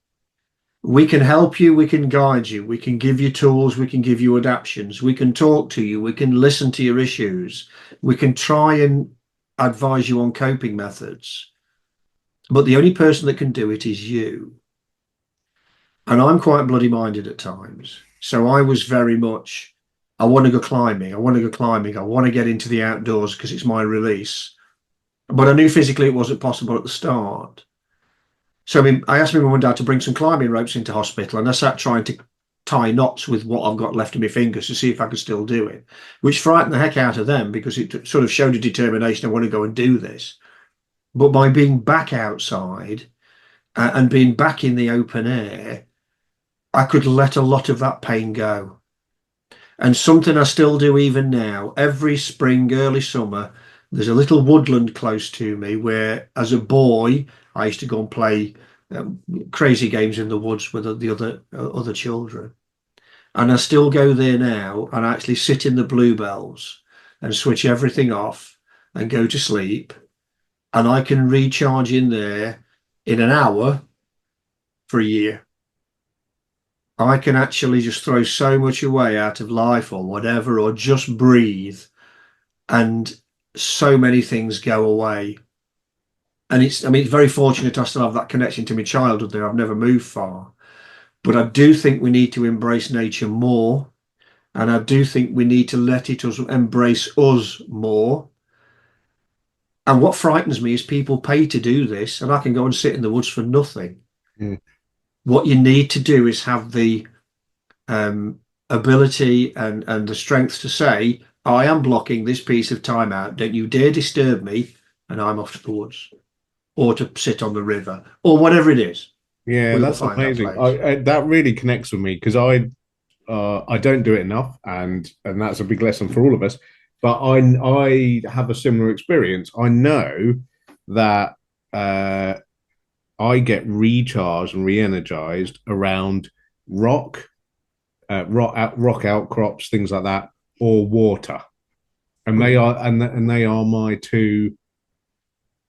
We can help you, we can guide you, we can give you tools, we can give you adaptions, we can talk to you, we can listen to your issues, we can try and advise you on coping methods. But the only person that can do it is you. And I'm quite bloody minded at times. So I was very much, I want to go climbing, I want to go climbing, I want to get into the outdoors because it's my release. But I knew physically it wasn't possible at the start. So I asked my mum and dad to bring some climbing ropes into hospital, and I sat trying to tie knots with what I've got left in my fingers to see if I could still do it, which frightened the heck out of them because it sort of showed a determination. I want to go and do this. But by being back outside and being back in the open air, I could let a lot of that pain go. And something I still do even now, every spring, early summer, there's a little woodland close to me where, as a boy, I used to go and play crazy games in the woods with the other children. And I still go there now and actually sit in the bluebells and switch everything off and go to sleep. And I can recharge in there in an hour for a year. I can actually just throw so much away out of life or whatever, or just breathe. And so many things go away. And it's very fortunate I still have that connection to my childhood there. I've never moved far. But I do think we need to embrace nature more. And I do think we need to let it embrace us more. And what frightens me is people pay to do this, and I can go and sit in the woods for nothing. Mm. What you need to do is have the ability and the strength to say, I am blocking this piece of time out. Don't you dare disturb me, and I'm off to the woods. Or to sit on the river, or whatever it is. Yeah, that's amazing. That really connects with me because I don't do it enough, and that's a big lesson for all of us. but I have a similar experience. I know that I get recharged and re-energized around rock, rock outcrops, things like that, or water, and they are my two.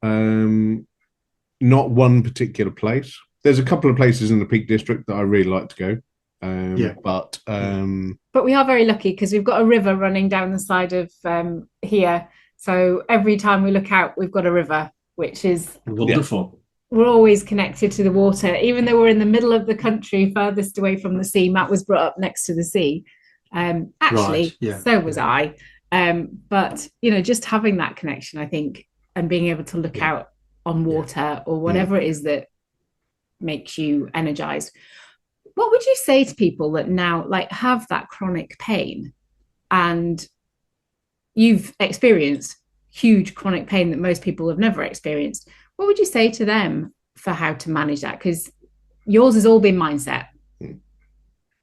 Not one particular place. There's a couple of places in the Peak District that I really like to go. But we are very lucky because we've got a river running down the side of here. So every time we look out, we've got a river, which is wonderful. We're always connected to the water, even though we're in the middle of the country, furthest away from the sea. Matt was brought up next to the sea. So was I. But just having that connection, I think, and being able to look out on water or whatever it is that makes you energized. What would you say to people that now have that chronic pain, and you've experienced huge chronic pain that most people have never experienced? What would you say to them for how to manage that? Because yours has all been mindset.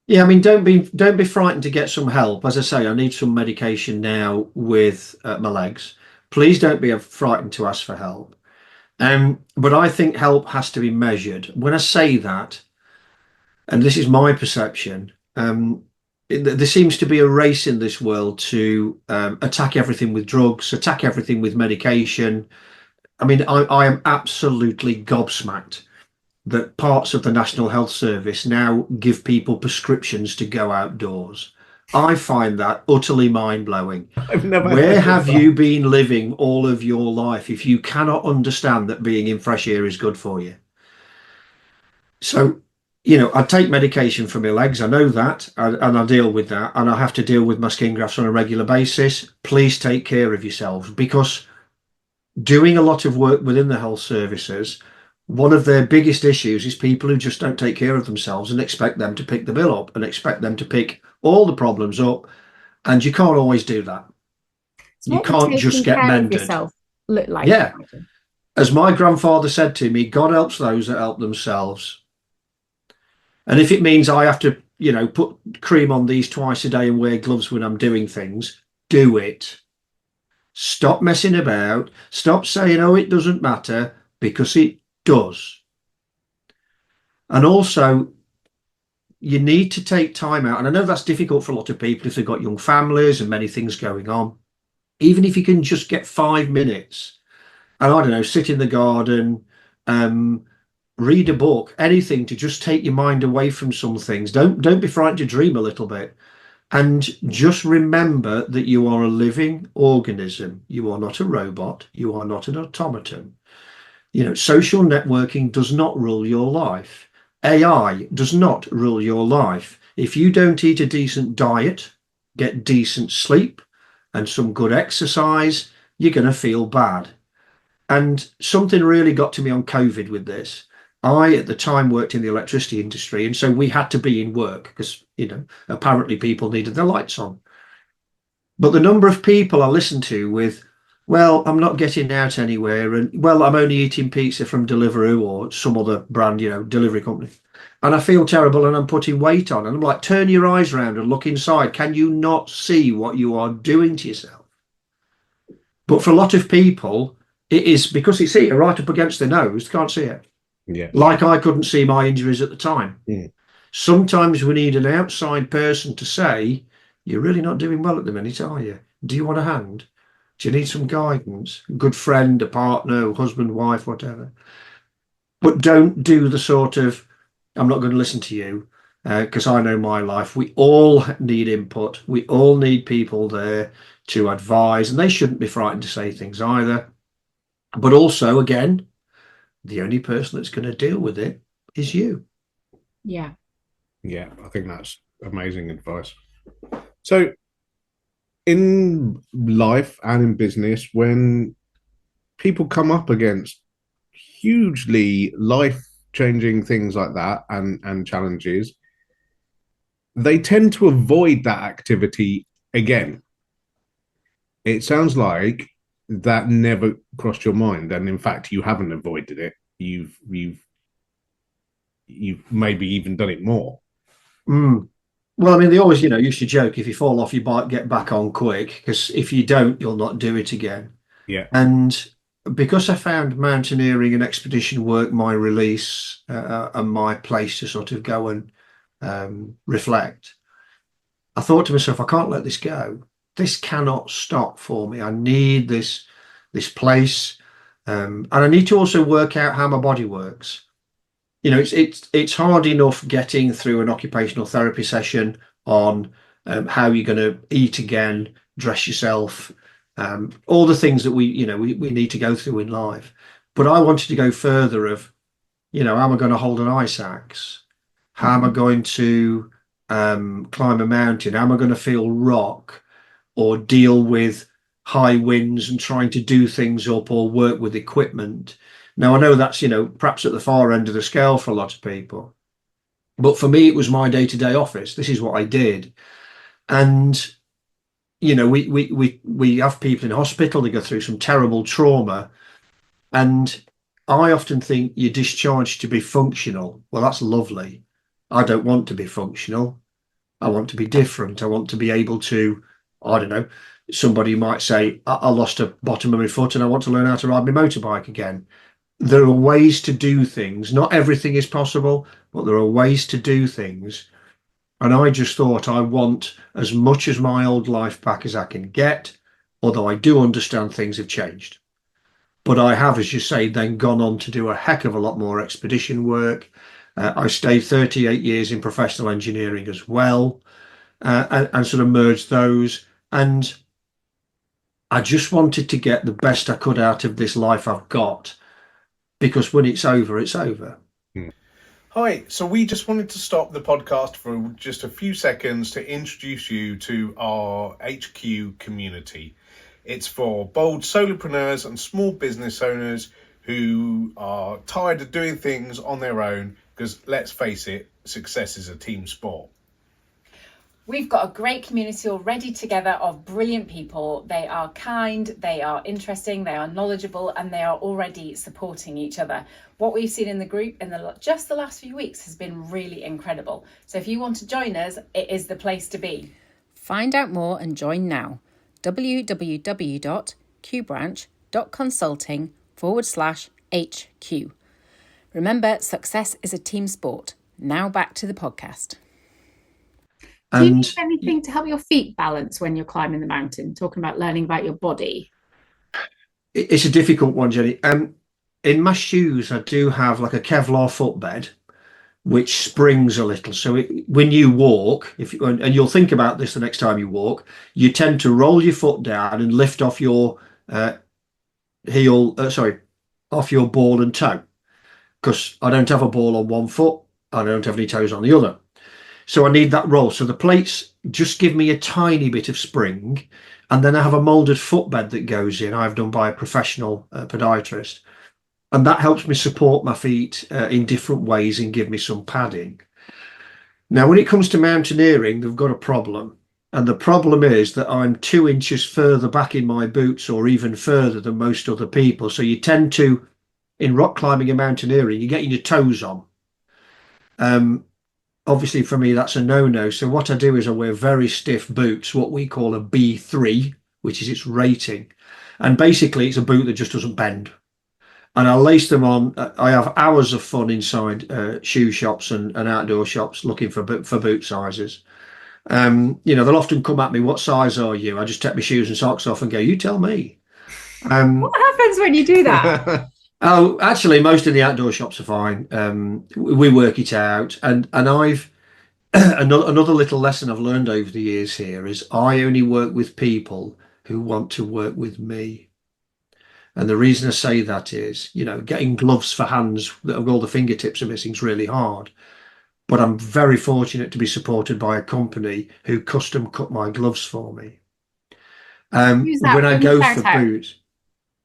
Yeah, I mean, don't be frightened to get some help. As I say, I need some medication now with my legs. Please don't be frightened to ask for help. But I think help has to be measured. When I say that, and this is my perception, there seems to be a race in this world to attack everything with drugs, attack everything with medication. I mean, I am absolutely gobsmacked that parts of the National Health Service now give people prescriptions to go outdoors. I find that utterly mind-blowing. Where have you been living all of your life if you cannot understand that being in fresh air is good for you? So, I take medication for my legs. I know that, and I deal with that, and I have to deal with my skin grafts on a regular basis. Please take care of yourselves, because doing a lot of work within the health services, one of their biggest issues is people who just don't take care of themselves and expect them to pick the bill up and expect them to pick all the problems up. And you can't always do that. So you can't just get mended. Look like As my grandfather said to me, God helps those that help themselves. And if it means I have to, put cream on these twice a day and wear gloves when I'm doing things, do it. Stop messing about. Stop saying, oh, it doesn't matter, because it does. And also, you need to take time out. And I know that's difficult for a lot of people if they've got young families and many things going on. Even if you can just get 5 minutes, and I don't know, sit in the garden, read a book, anything to just take your mind away from some things. Don't be frightened to dream a little bit. And just remember that you are a living organism. You are not a robot. You are not an automaton. Social networking does not rule your life. AI does not rule your life. If you don't eat a decent diet, get decent sleep, and some good exercise, you're going to feel bad. And something really got to me on COVID with this. I, at the time, worked in the electricity industry, and so we had to be in work because, apparently people needed their lights on. But the number of people I listened to with, well, I'm not getting out anywhere, and, well, I'm only eating pizza from Deliveroo or some other brand, delivery company, and I feel terrible and I'm putting weight on. And I'm like, turn your eyes around and look inside. Can you not see what you are doing to yourself? But for a lot of people, it is because it's here right up against their nose, can't see it. Yeah. Like I couldn't see my injuries at the time. Yeah. Sometimes we need an outside person to say, you're really not doing well at the minute, are you? Do you want a hand? Do you need some guidance? A good friend, a partner, a husband, wife, whatever. But don't do the sort of, I'm not going to listen to you because I know my life. We all need input. We all need people there to advise, and they shouldn't be frightened to say things either. But also, again, the only person that's going to deal with it is you. Yeah. Yeah, I think that's amazing advice. So in life and in business, when people come up against hugely life-changing things like that and challenges, they tend to avoid that activity again. It sounds like that never crossed your mind, and in fact, you haven't avoided it. You've maybe even done it more. Well, I mean, they always, used to joke, if you fall off your bike, get back on quick, because if you don't, you'll not do it again. Yeah. And because I found mountaineering and expedition work my release and my place to sort of go and reflect, I thought to myself, I can't let this go. This cannot stop for me. I need this place, and I need to also work out how my body works. It's hard enough getting through an occupational therapy session on how you're going to eat again, dress yourself, all the things that we need to go through in life. But I wanted to go further of, how am I going to hold an ice axe? How am I going to climb a mountain? How am I going to feel rock or deal with high winds and trying to do things up or work with equipment? Now, I know that's, perhaps at the far end of the scale for a lot of people, but for me, it was my day-to-day office. This is what I did. And, we have people in hospital, they go through some terrible trauma. And I often think you're discharged to be functional. Well, that's lovely. I don't want to be functional. I want to be different. I want to be able to, I don't know, somebody might say, I lost a bottom of my foot and I want to learn how to ride my motorbike again. There are ways to do things. Not everything is possible, but there are ways to do things. And I just thought I want as much as my old life back as I can get, although I do understand things have changed. But I have, as you say, then gone on to do a heck of a lot more expedition work. I stayed 38 years in professional engineering as well, and sort of merged those. And I just wanted to get the best I could out of this life I've got, because when it's over, it's over. Hi, so we just wanted to stop the podcast for just a few seconds to introduce you to our HQ community. It's for bold solopreneurs and small business owners who are tired of doing things on their own, because let's face it, success is a team sport. We've got a great community already together of brilliant people. They are kind, they are interesting, they are knowledgeable, and they are already supporting each other. What we've seen in the group in just the last few weeks has been really incredible. So if you want to join us, it is the place to be. Find out more and join now. www.qbranch.consulting/HQ. Remember, success is a team sport. Now back to the podcast. Do you need anything to help your feet balance when you're climbing the mountain? Talking about learning about your body. It's a difficult one, Jenny. In my shoes, I do have like a Kevlar footbed, which springs a little. So when you walk, and you'll think about this the next time you walk, you tend to roll your foot down and lift off your off your ball and toe. Because I don't have a ball on one foot, I don't have any toes on the other. So I need that roll. So the plates just give me a tiny bit of spring, and then I have a molded footbed that goes in. I've done by a professional podiatrist, and that helps me support my feet in different ways and give me some padding. Now, when it comes to mountaineering, they've got a problem, and the problem is that I'm 2 inches further back in my boots, or even further than most other people. So you tend to, in rock climbing and mountaineering, you're getting your toes on. Obviously, for me, that's a no-no. So what I do is I wear very stiff boots, what we call a B3, which is its rating. And basically, it's a boot that just doesn't bend. And I lace them on. I have hours of fun inside shoe shops and outdoor shops looking for boot sizes. They'll often come at me, what size are you? I just take my shoes and socks off and go, you tell me. What happens when you do that? Oh, actually, most of the outdoor shops are fine. We work it out, and I've another little lesson I've learned over the years here is I only work with people who want to work with me. And the reason I say that is, getting gloves for hands that have all the fingertips are missing is really hard. But I'm very fortunate to be supported by a company who custom cut my gloves for me. When I go for boots.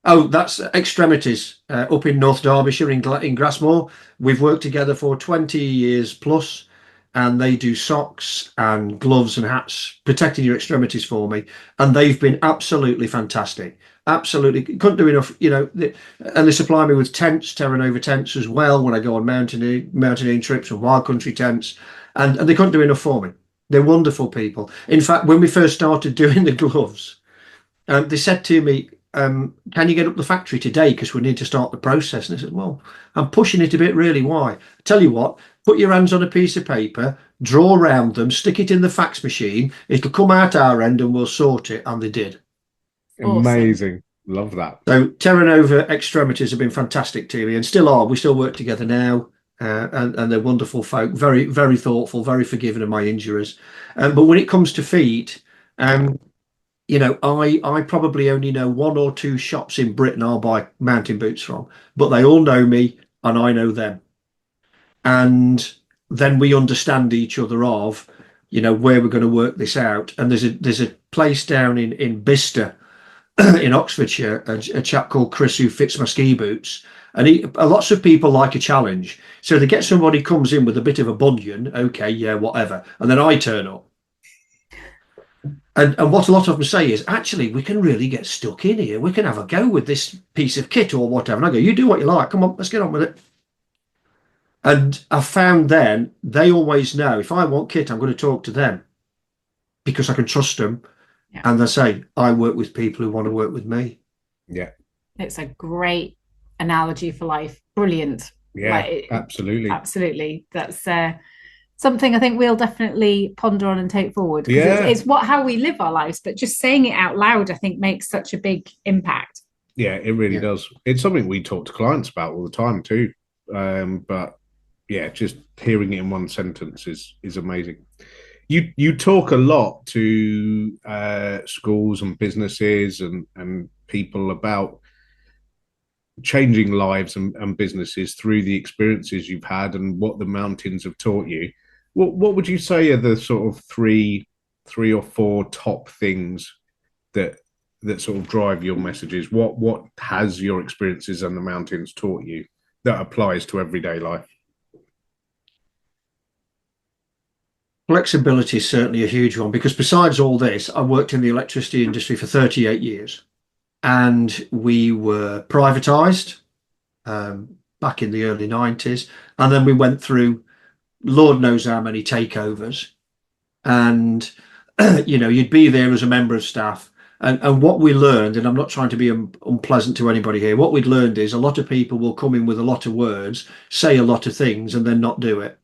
Oh, that's Extremities up in North Derbyshire in Grassmore. We've worked together for 20 years plus, and they do socks and gloves and hats protecting your extremities for me. And they've been absolutely fantastic. Absolutely. Couldn't do enough, and they supply me with tents, Terra Nova tents as well when I go on mountaineering trips and wild country tents. And they couldn't do enough for me. They're wonderful people. In fact, when we first started doing the gloves, they said to me, can you get up the factory today? Because we need to start the process. And I said, well, I'm pushing it a bit, really. Why? I tell you what, put your hands on a piece of paper, draw around them, stick it in the fax machine. It'll come out our end and we'll sort it. And they did. Amazing. Love that. So Terra Nova Extremities have been fantastic to me and still are. We still work together now. And they're wonderful folk, very, very thoughtful, very forgiving of my injuries. But when it comes to feet, you know, I probably only know one or two shops in Britain I'll buy mountain boots from, but they all know me and I know them. And then we understand each other of, you know, where we're going to work this out. And there's a place down in Bicester in Oxfordshire, a chap called Chris who fits my ski boots. And lots of people like a challenge. So they get somebody comes in with a bit of a bunion, okay, yeah, whatever. And then I turn up. And what a lot of them say is, actually, we can really get stuck in here. We can have a go with this piece of kit or whatever. And I go, you do what you like. Come on, let's get on with it. And I found then they always know if I want kit, I'm going to talk to them because I can trust them. Yeah. And they say, I work with people who want to work with me. Yeah. It's a great analogy for life. Brilliant. Yeah, absolutely. Absolutely. That's something I think we'll definitely ponder on and take forward. Because it's how we live our lives, but just saying it out loud, I think, makes such a big impact. Yeah, it really does. It's something we talk to clients about all the time too. But yeah, just hearing it in one sentence is amazing. You talk a lot to schools and businesses and people about changing lives and businesses through the experiences you've had and what the mountains have taught you. What would you say are the sort of three or four top things that sort of drive your messages? What has your experiences and the mountains taught you that applies to everyday life? Flexibility is certainly a huge one because besides all this, I worked in the electricity industry for 38 years and we were privatized back in the early 90s. And then we went through Lord knows how many takeovers. And, you know, you'd be there as a member of staff. And what we learned, and I'm not trying to be unpleasant to anybody here, what we'd learned is a lot of people will come in with a lot of words, say a lot of things, and then not do it.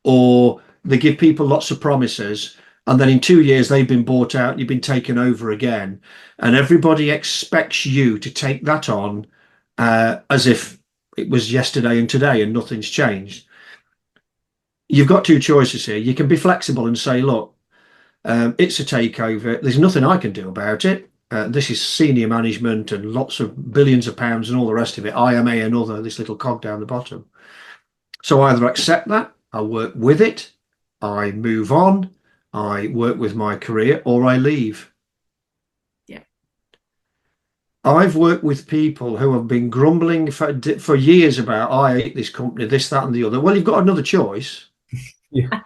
Or they give people lots of promises, and then in 2 years they've been bought out, you've been taken over again. And everybody expects you to take that on as if it was yesterday and today and nothing's changed. You've got two choices here. You can be flexible and say, look, it's a takeover. There's nothing I can do about it. This is senior management and lots of billions of pounds and all the rest of it. I am another, this little cog down the bottom. So I either accept that, I work with it, I move on, I work with my career, or I leave. Yeah. I've worked with people who have been grumbling for years about, I hate this company, this, that, and the other. Well, you've got another choice. Yeah.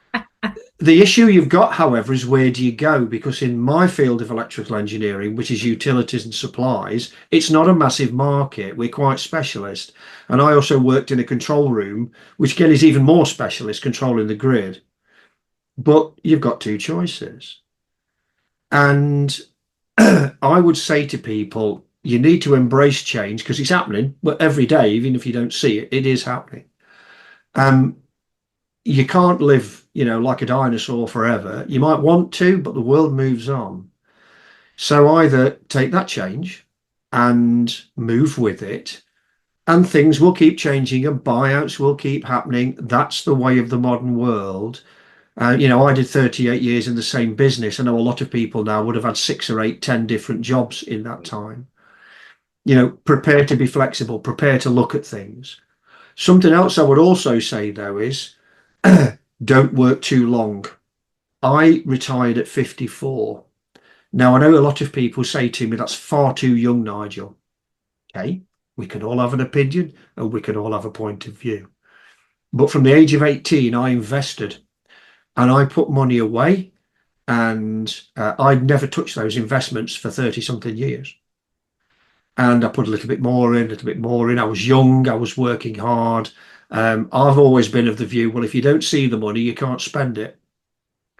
The issue you've got, however, is where do you go? Because in my field of electrical engineering, which is utilities and supplies, it's not a massive market. We're quite specialist. And I also worked in a control room, which again is even more specialist, controlling the grid. But you've got two choices. And I would say to people, you need to embrace change because it's happening. But every day, even if you don't see it, it is happening. You can't live, you know, like a dinosaur forever. You might want to, but the world moves on. So either take that change and move with it, and things will keep changing and buyouts will keep happening. That's the way of the modern world. You know, I did 38 years in the same business. I know a lot of people now would have had 6 or 8, 10 different jobs in that time. You know, prepare to be flexible, prepare to look at things. Something else I would also say, though, is don't work too long. I retired at 54. Now, I know a lot of people say to me, that's far too young, Nigel. Okay, we can all have an opinion and we can all have a point of view. But from the age of 18, I invested and I put money away and I'd never touched those investments for 30 something years. And I put a little bit more in, a little bit more in. I was young, I was working hard. I've always been of the view, well, if you don't see the money, you can't spend it.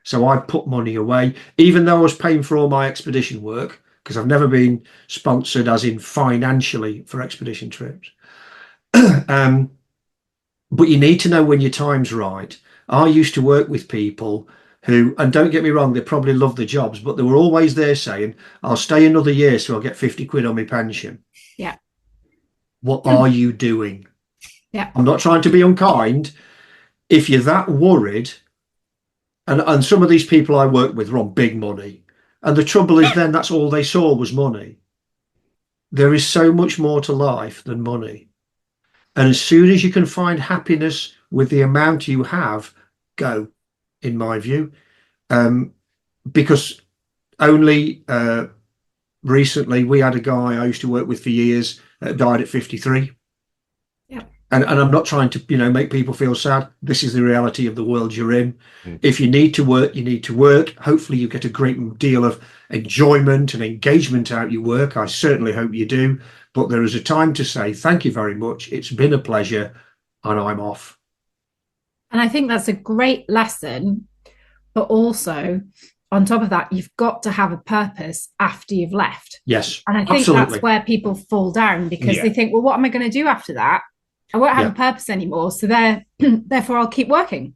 So I put money away, even though I was paying for all my expedition work, because I've never been sponsored as in financially for expedition trips. But you need to know when your time's right. I used to work with people who, and don't get me wrong, they probably love the jobs, but they were always there saying, I'll stay another year so I'll get 50 quid on my pension. Yeah. What are you doing? Yeah. I'm not trying to be unkind. If you're that worried, and some of these people I work with are on big money, and the trouble is then that's all they saw was money. There is so much more to life than money. And as soon as you can find happiness with the amount you have, go, in my view. Because only recently we had a guy I used to work with for years died at 53. Yeah. And I'm not trying to, make people feel sad. This is the reality of the world you're in. Mm. If you need to work, you need to work. Hopefully you get a great deal of enjoyment and engagement out your work. I certainly hope you do. But there is a time to say, thank you very much. It's been a pleasure and I'm off. And I think that's a great lesson. But also, on top of that, you've got to have a purpose after you've left. Yes, And I think absolutely. that's where people fall down, because they think, well, what am I going to do after that? I won't have a purpose anymore. So therefore, I'll keep working.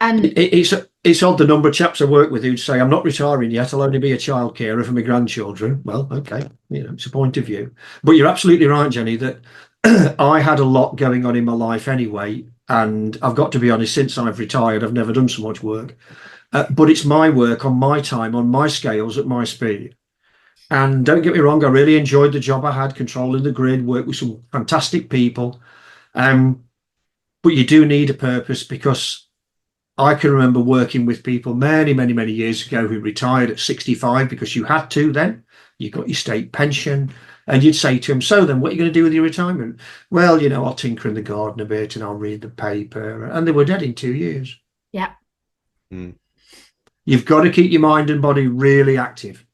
And it's odd, the number of chaps I work with who'd say, I'm not retiring yet, I'll only be a child carer for my grandchildren. Well, okay, it's a point of view. But you're absolutely right, Jenny, that I had a lot going on in my life anyway. And I've got to be honest, since I've retired, I've never done so much work. But it's my work on my time, on my scales, at my speed. And don't get me wrong, I really enjoyed the job I had, controlling the grid, worked with some fantastic people. But you do need a purpose, because I can remember working with people many, many, many years ago who retired at 65 because you had to then. You got your state pension. And you'd say to them, so then what are you going to do with your retirement? Well, I'll tinker in the garden a bit and I'll read the paper. And they were dead in 2 years. yeah, You've got to keep your mind and body really active.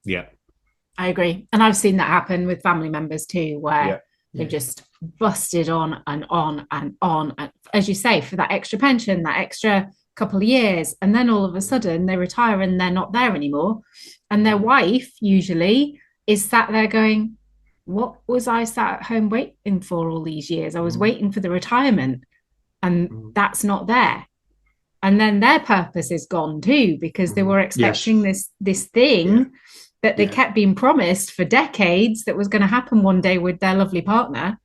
Yeah. I agree. And I've seen that happen with family members too, where they've just busted on and on and on. And as you say, for that extra pension, that extra couple of years. And then all of a sudden they retire and they're not there anymore. And their wife usually is sat there going, what was I sat at home waiting for all these years? I was waiting for the retirement, and that's not there. And then their purpose is gone too, because they were expecting this thing that they kept being promised for decades that was going to happen one day with their lovely partner.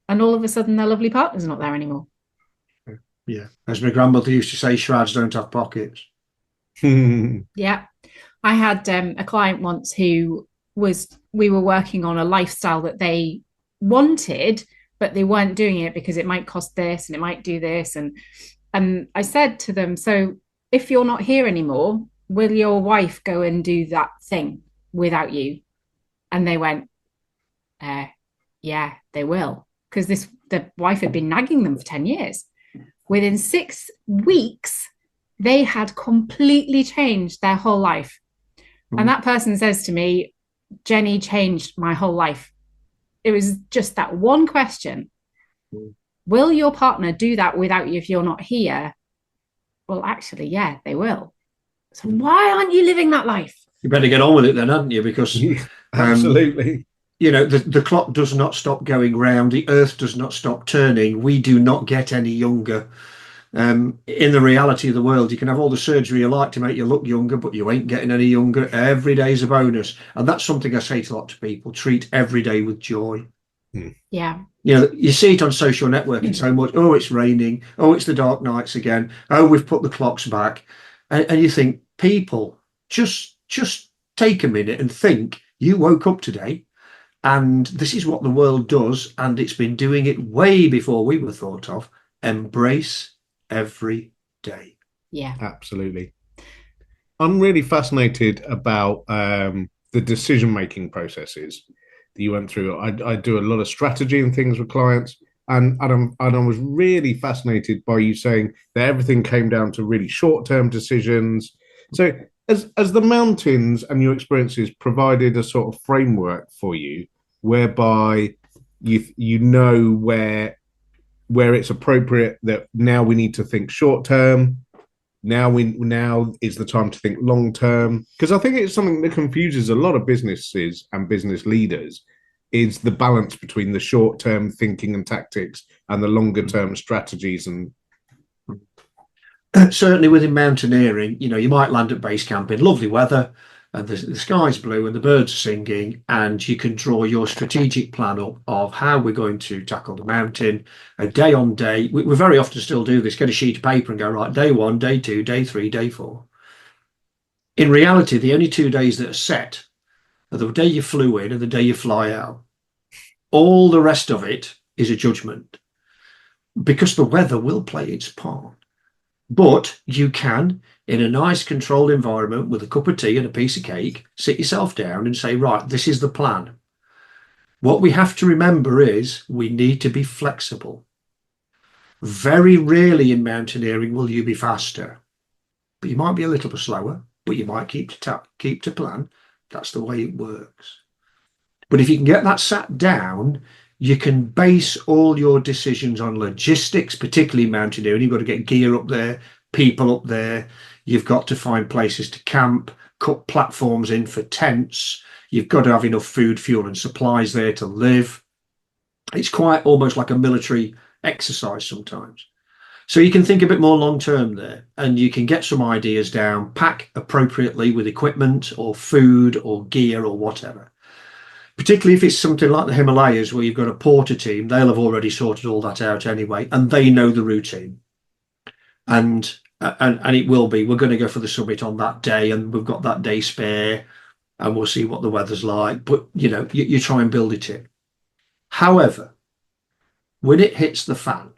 And all of a sudden their lovely partner's not there anymore. Yeah. As my grandmother used to say, shrouds don't have pockets. Yeah. I had a client once who we were working on a lifestyle that they wanted, but they weren't doing it because it might cost this and it might do this. And I said to them, so if you're not here anymore, will your wife go and do that thing without you? And they went, yeah, they will. Because the wife had been nagging them for 10 years. Within 6 weeks, they had completely changed their whole life. And that person says to me, Jenny changed my whole life. It was just that one question. Will your partner do that without you if you're not here? Well, actually, yeah, they will. So why aren't you living that life? You better get on with it then, hadn't you? Because absolutely. The clock does not stop going round. The earth does not stop turning. We do not get any younger. In the reality of the world, you can have all the surgery you like to make you look younger, but you ain't getting any younger. Every day's a bonus. And that's something I say to a lot of people. Treat every day with joy. Yeah. You see it on social networking so much. Oh, it's raining. Oh, it's the dark nights again. Oh, we've put the clocks back. And you think, people, just take a minute and think, you woke up today and this is what the world does, and it's been doing it way before we were thought of. Embrace every day. Yeah, absolutely. I'm really fascinated about the decision-making processes that you went through. I do a lot of strategy and things with clients, and I was really fascinated by you saying that everything came down to really short-term decisions. So as the mountains and your experiences provided a sort of framework for you, whereby you know where it's appropriate that now we need to think short term, Now is the time to think long term, because I think it's something that confuses a lot of businesses and business leaders, is the balance between the short term thinking and tactics and the longer term strategies. And certainly within mountaineering, you might land at base camp in lovely weather and the sky's blue and the birds are singing, and you can draw your strategic plan up of how we're going to tackle the mountain a day on day. We very often still do this, get a sheet of paper and go, right, day 1, day 2, day 3, day 4. In reality, the only 2 days that are set are the day you flew in and the day you fly out. All the rest of it is a judgment, because the weather will play its part. But you can, in a nice controlled environment with a cup of tea and a piece of cake, sit yourself down and say, right, this is the plan. What we have to remember is we need to be flexible. Very rarely in mountaineering will you be faster, but you might be a little bit slower, but you might keep to plan. That's the way it works. But if you can get that sat down, you can base all your decisions on logistics, particularly mountaineering. You've got to get gear up there, people up there. You've got to find places to camp, cut platforms in for tents. You've got to have enough food, fuel and supplies there to live. It's quite almost like a military exercise sometimes. So you can think a bit more long term there, and you can get some ideas down, pack appropriately with equipment or food or gear or whatever. Particularly if it's something like the Himalayas where you've got a porter team, they'll have already sorted all that out anyway, and they know the routine. And it will be, we're going to go for the summit on that day, and we've got that day spare, and we'll see what the weather's like. But, you try and build it in. However, when it hits the fan,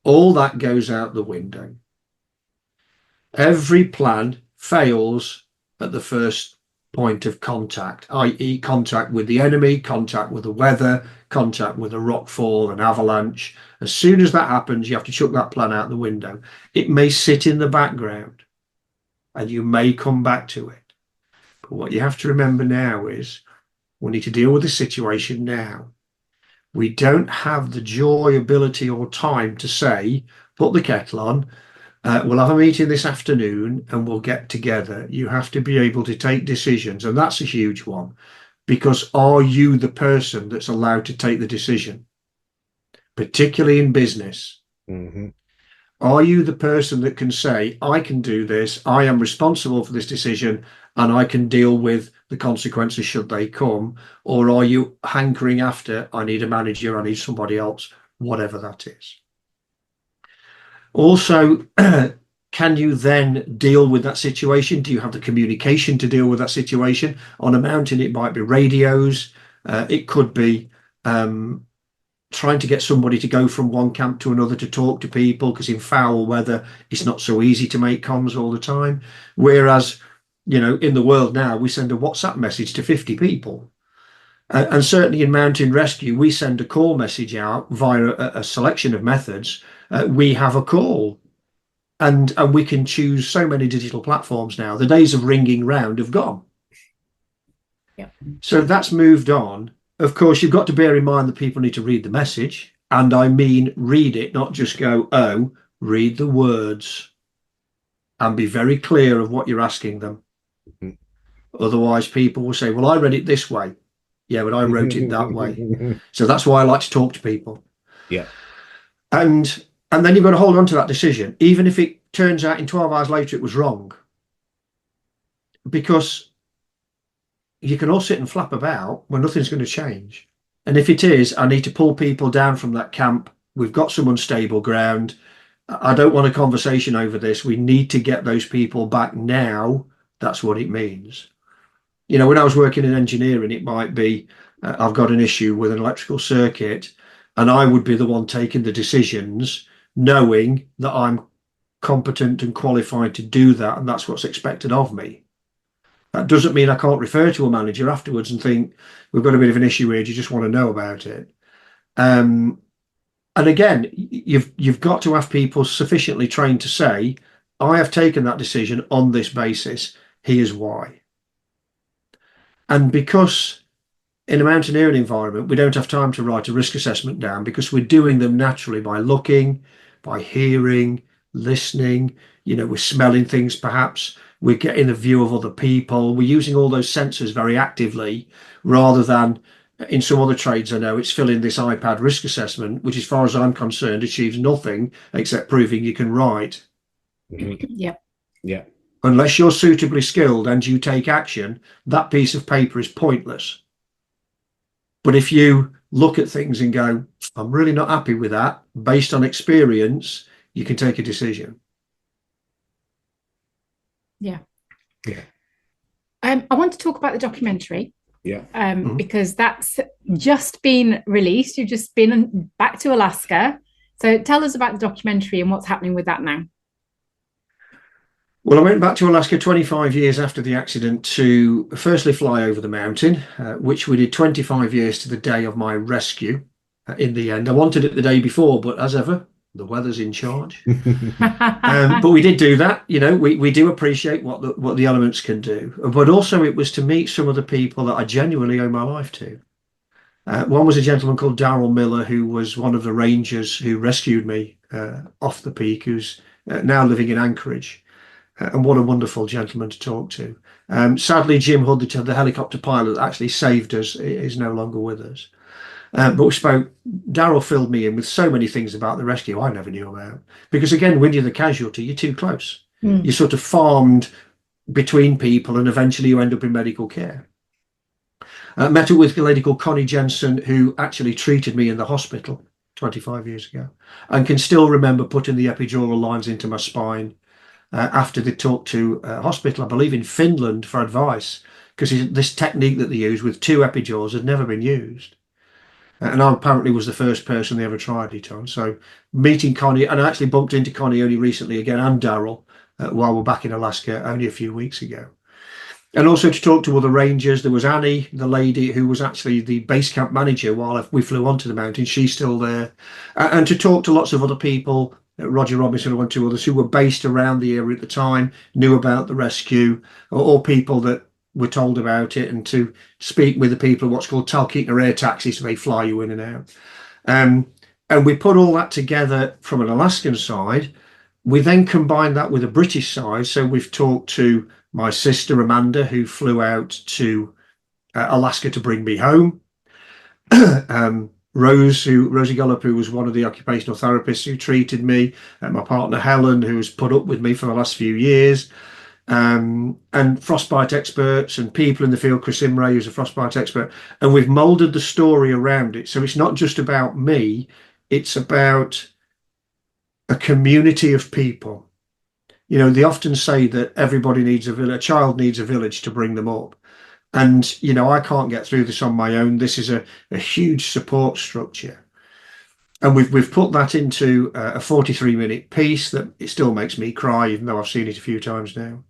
all that goes out the window. Every plan fails at the first point of contact, i.e. contact with the enemy, contact with the weather, contact with a rockfall, an avalanche. As soon as that happens, you have to chuck that plan out the window. It may sit in the background and you may come back to it. But what you have to remember now is we need to deal with the situation now. We don't have the joy, ability or time to say, put the kettle on, we'll have a meeting this afternoon and we'll get together. You have to be able to take decisions, and that's a huge one, because are you the person that's allowed to take the decision, particularly in business? Mm-hmm. Are you the person that can say, I can do this, I am responsible for this decision, and I can deal with the consequences should they come? Or are you hankering after, I need a manager, I need somebody else, whatever that is? Also, can you then deal with that situation? Do you have the communication to deal with that situation? On a mountain, it might be radios. It could be trying to get somebody to go from one camp to another to talk to people, because in foul weather, it's not so easy to make comms all the time. Whereas, in the world now, we send a WhatsApp message to 50 people. And certainly in mountain rescue, we send a call message out via a selection of methods. We have a call, and we can choose so many digital platforms now. The days of ringing round have gone. Yep. So that's moved on. Of course, you've got to bear in mind that people need to read the message. And I mean, read it, not just go, oh, read the words and be very clear of what you're asking them. Mm-hmm. Otherwise, people will say, well, I read it this way. Yeah, but I wrote it that way. So that's why I like to talk to people. Yeah. And then you've got to hold on to that decision, even if it turns out in 12 hours later it was wrong. Because you can all sit and flap about when nothing's going to change. And if it is, I need to pull people down from that camp. We've got some unstable ground. I don't want a conversation over this. We need to get those people back now. That's what it means. When I was working in engineering, it might be, I've got an issue with an electrical circuit, and I would be the one taking the decisions, knowing that I'm competent and qualified to do that, and that's what's expected of me. That doesn't mean I can't refer to a manager afterwards and think, we've got a bit of an issue here, do you just want to know about it? And again, you've got to have people sufficiently trained to say, I have taken that decision on this basis, here's why. And because in a mountaineering environment, we don't have time to write a risk assessment down, because we're doing them naturally by looking, by hearing, listening, we're smelling things perhaps, we're getting a view of other people, we're using all those sensors very actively, rather than in some other trades I know it's filling this iPad risk assessment, which as far as I'm concerned achieves nothing except proving you can write. Yep. Yeah. Unless you're suitably skilled and you take action, that piece of paper is pointless. But if you look at things and go, I'm really not happy with that, based on experience, you can take a decision. Yeah. Yeah. I want to talk about the documentary. Yeah. Because that's just been released. You've just been back to Alaska. So tell us about the documentary and what's happening with that now. Well, I went back to Alaska 25 years after the accident to firstly fly over the mountain, which we did 25 years to the day of my rescue. In the end, I wanted it the day before, but as ever, the weather's in charge. But we did do that. We do appreciate what the elements can do. But also it was to meet some of the people that I genuinely owe my life to. One was a gentleman called Darrell Miller, who was one of the rangers who rescued me off the peak, who's now living in Anchorage. And what a wonderful gentleman to talk to. Sadly, Jim Hood, the helicopter pilot that actually saved us, is no longer with us. But we spoke. Darrell filled me in with so many things about the rescue I never knew about. Because again, when you're the casualty, you're too close. You're sort of farmed between people, and eventually you end up in medical care. Met up with a lady called Connie Jensen, who actually treated me in the hospital 25 years ago, and can still remember putting the epidural lines into my spine after they talked to a hospital, I believe in Finland, for advice, because this technique that they use with 2 epidurals had never been used. And I apparently was the first person they ever tried it on. So meeting Connie, and I actually bumped into Connie only recently again, and Darrell, while we're back in Alaska only a few weeks ago. And also to talk to other rangers. There was Annie, the lady who was actually the base camp manager while we flew onto the mountain. She's still there. And to talk to lots of other people, Roger Robinson and 1 or 2 others who were based around the area at the time, knew about the rescue, or people that were told about it, and to speak with the people of what's called Talkeetna air taxis, so they fly you in and out. And we put all that together from an Alaskan side. We then combined that with a British side. So we've talked to my sister Amanda, who flew out to Alaska to bring me home. Rosie Gullop, who was one of the occupational therapists who treated me, my partner Helen, who's put up with me for the last few years, and frostbite experts and people in the field. Chris Imray, who's a frostbite expert, and we've molded the story around it. So it's not just about me, it's about a community of people. They often say that everybody needs a village, a child needs a village to bring them up. And, I can't get through this on my own. This is a huge support structure. And we've put that into a 43-minute piece that it still makes me cry, even though I've seen it a few times now.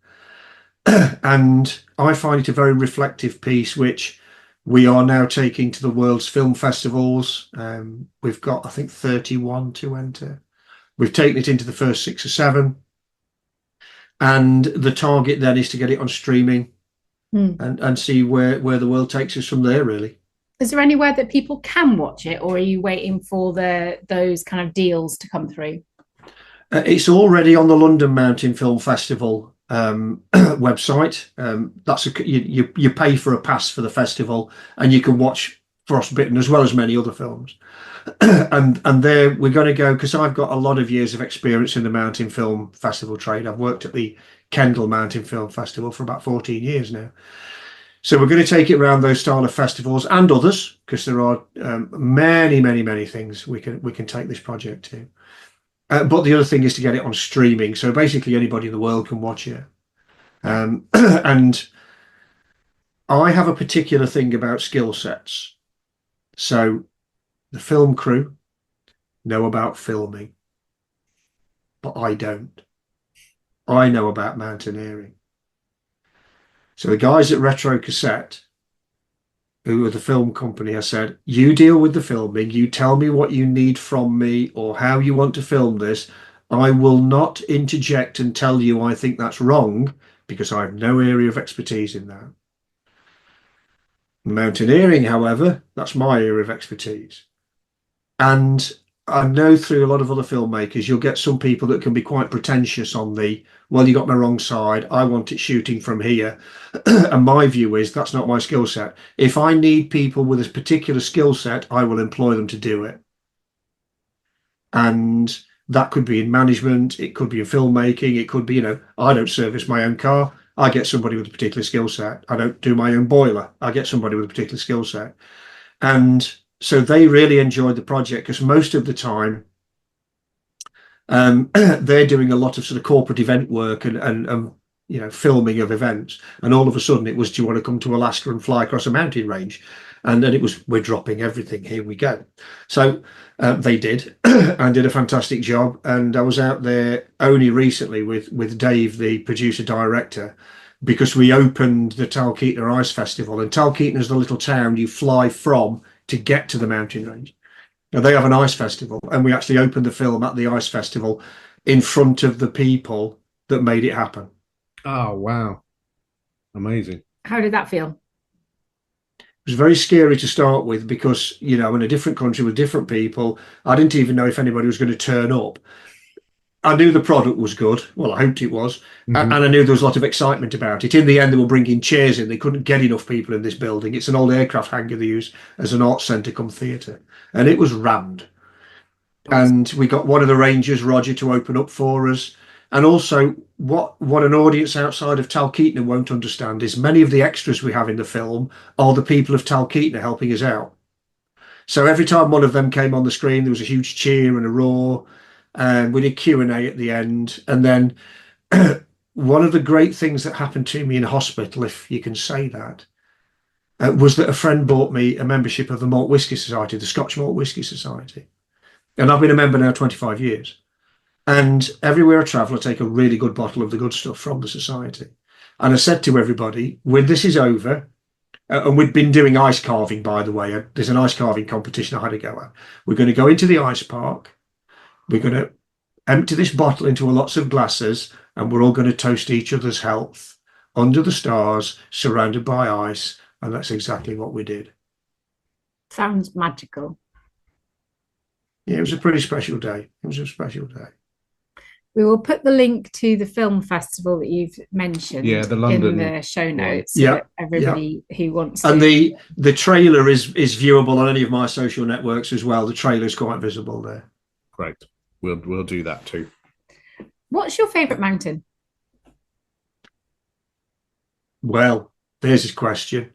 And I find it a very reflective piece, which we are now taking to the world's film festivals. We've got, I think, 31 to enter. We've taken it into the first 6 or 7. And the target then is to get it on streaming. And see where the world takes us from there, really. Is there anywhere that people can watch it, or are you waiting for those kind of deals to come through? It's already on the London Mountain Film Festival website. That's you pay for a pass for the festival, and you can watch Frostbitten as well as many other films. and there we're going to go, because I've got a lot of years of experience in the mountain film festival trade. I've worked at the Kendall Mountain Film Festival for about 14 years now. So we're going to take it around those style of festivals and others, because there are many things we can take this project to. But the other thing is to get it on streaming, so basically anybody in the world can watch it. And I have a particular thing about skill sets. So the film crew know about filming, but I don't. I know about mountaineering. So the guys at Retro Cassette, who are the film company, I said, you deal with the filming, you tell me what you need from me or how you want to film this. I will not interject and tell you I think that's wrong, because I have no area of expertise in that. Mountaineering, however, that's my area of expertise. And I know through a lot of other filmmakers, you'll get some people that can be quite pretentious on well, you got my wrong side. I want it shooting from here. And my view is that's not my skill set. If I need people with a particular skill set, I will employ them to do it. And that could be in management, it could be in filmmaking, it could be, I don't service my own car. I get somebody with a particular skill set. I don't do my own boiler. I get somebody with a particular skill set. And so they really enjoyed the project because most of the time they're doing a lot of sort of corporate event work and filming of events. And all of a sudden it was, do you want to come to Alaska and fly across a mountain range? And then it was, we're dropping everything, here we go. So they did and did a fantastic job. And I was out there only recently with Dave, the producer director, because we opened the Talkeetna Ice Festival. And Talkeetna is the little town you fly from to get to the mountain range. Now they have an ice festival, and we actually opened the film at the ice festival in front of the people that made it happen. Oh, wow. Amazing. How did that feel? It was very scary to start with because, in a different country with different people, I didn't even know if anybody was going to turn up. I knew the product was good. Well, I hoped it was. And I knew there was a lot of excitement about it. In the end, they were bringing chairs in. They couldn't get enough people in this building. It's an old aircraft hangar they use as an arts centre come theatre. And it was rammed. And we got one of the rangers, Roger, to open up for us. And also, what an audience outside of Talkeetna won't understand is many of the extras we have in the film are the people of Talkeetna helping us out. So every time one of them came on the screen, there was a huge cheer and a roar. And we did Q&A at the end. And then one of the great things that happened to me in hospital, if you can say that, was that a friend bought me a membership of the Malt Whisky Society, the Scotch Malt Whisky Society. And I've been a member now 25 years. And everywhere I travel, I take a really good bottle of the good stuff from the society. And I said to everybody, when this is over, and we'd been doing ice carving, by the way, there's an ice carving competition I had to go at. We're going to go into the ice park. We're going to empty this bottle into lots of glasses, and we're all going to toast each other's health under the stars, surrounded by ice. And that's exactly what we did. Sounds magical. Yeah, it was a pretty special day. It was a special day. We will put the link to the film festival that you've mentioned the London in the show notes. Yeah, so everybody who wants and to. the trailer is viewable on any of my social networks as well. The trailer is quite visible there. Great. We'll do that too. What's your favourite mountain? Well, there's his question.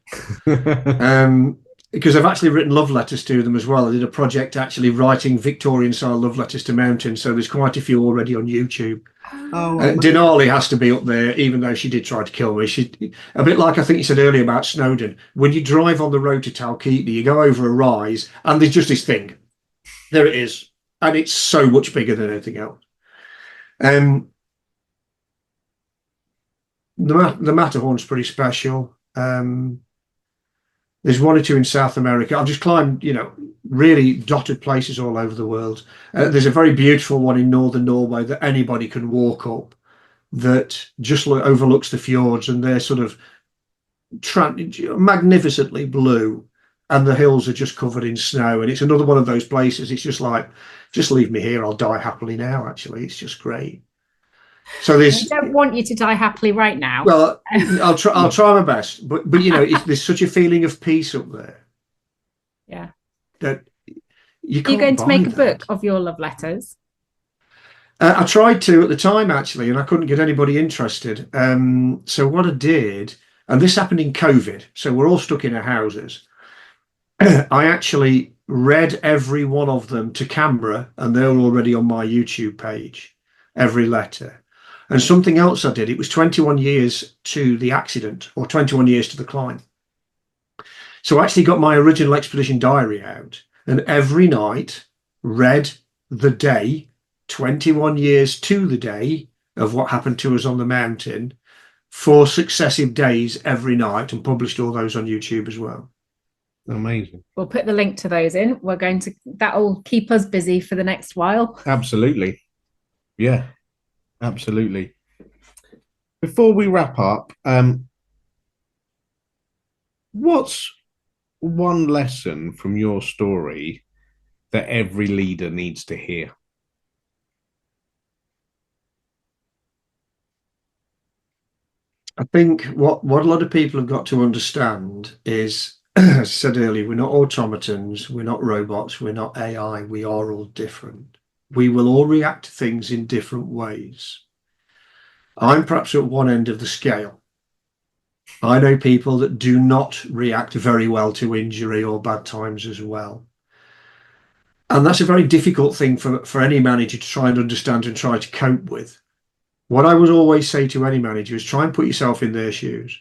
Because I've actually written love letters to them as well. I did a project actually writing Victorian style love letters to mountains. So there's quite a few already on YouTube. Denali has to be up there, even though she did try to kill me. She, a bit like I think you said earlier about Snowdon. When you drive on the road to Talkeetna, you go over a rise and there's just this thing. There it is. And it's so much bigger than anything else. The Matterhorn's pretty special. There's one or two in South America. I've just climbed, really dotted places all over the world. There's a very beautiful one in northern Norway that anybody can walk up that just overlooks the fjords, and they're sort of magnificently blue, and the hills are just covered in snow. And it's another one of those places. It's just like, just leave me here. I'll die happily now, actually. It's just great. So I don't want you to die happily right now. Well, I'll try my best, but there's such a feeling of peace up there. Yeah. That you're going to make a book of your love letters. I tried to at the time actually, and I couldn't get anybody interested. So what I did, and this happened in COVID, so we're all stuck in our houses. I actually read every one of them to camera, and they're already on my YouTube page. Every letter. And something else I did, it was 21 years to the accident, or 21 years to the climb. So I actually got my original expedition diary out, and every night read the day, 21 years to the day of what happened to us on the mountain, 4 successive days every night, and published all those on YouTube as well. Amazing. We'll put the link to those in. That'll keep us busy for the next while. Absolutely. Yeah. Absolutely. Before we wrap up, what's one lesson from your story that every leader needs to hear? I think what a lot of people have got to understand is, as I said earlier, we're not automatons, we're not robots, we're not AI, we are all different. We will all react to things in different ways. I'm perhaps at one end of the scale. I know people that do not react very well to injury or bad times as well. And that's a very difficult thing for any manager to try and understand and try to cope with. What I would always say to any manager is try and put yourself in their shoes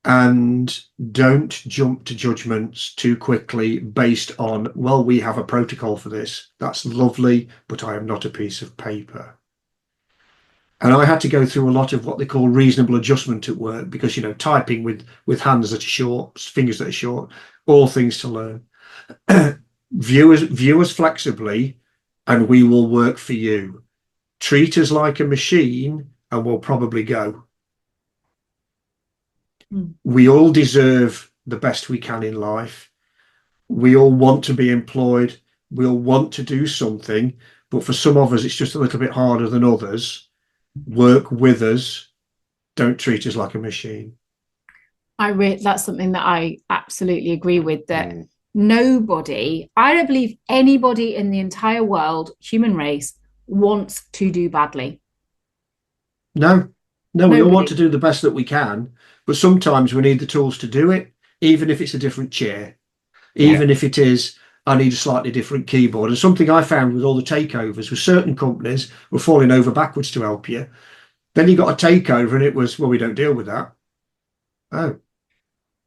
and don't jump to judgments too quickly based on, well, we have a protocol for this. That's lovely, but I am not a piece of paper. And I had to go through a lot of what they call reasonable adjustment at work because, typing with hands that are short, fingers that are short, all things to learn. View us flexibly and we will work for you. Treat us like a machine and we'll probably go. We all deserve the best we can in life. We all want to be employed. We all want to do something. But for some of us, it's just a little bit harder than others. Work with us. Don't treat us like a machine. That's something that I absolutely agree with, that nobody, I don't believe anybody in the entire world, human race, wants to do badly. No, we all want to do the best that we can, but sometimes we need the tools to do it, even if it's a different chair, even if it is, I need a slightly different keyboard. And something I found with all the takeovers was certain companies were falling over backwards to help you. Then you got a takeover and it was, well, we don't deal with that. Oh,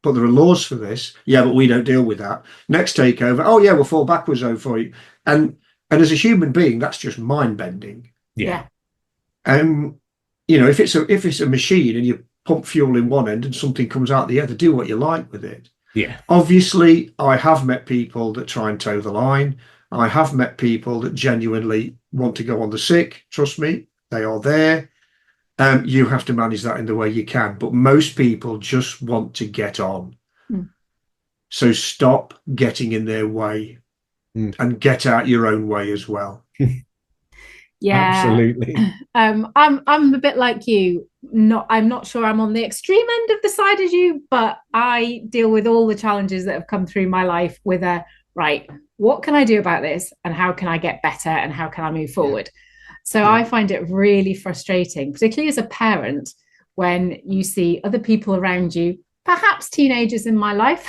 but there are laws for this. Yeah, but we don't deal with that. Next takeover, oh yeah, we'll fall backwards over for you. And as a human being, that's just mind bending. Yeah. If it's a machine and you pump fuel in one end and something comes out the other, do what you like with it. Yeah. Obviously, I have met people that try and toe the line. I have met people that genuinely want to go on the sick. Trust me, they are there. You have to manage that in the way you can. But most people just want to get on. So stop getting in their way and get out your own way as well. Yeah, absolutely. I'm a bit like you. I'm not sure I'm on the extreme end of the side as you, but I deal with all the challenges that have come through my life with right, what can I do about this and how can I get better and how can I move forward? So I find it really frustrating, particularly as a parent, when you see other people around you, perhaps teenagers in my life,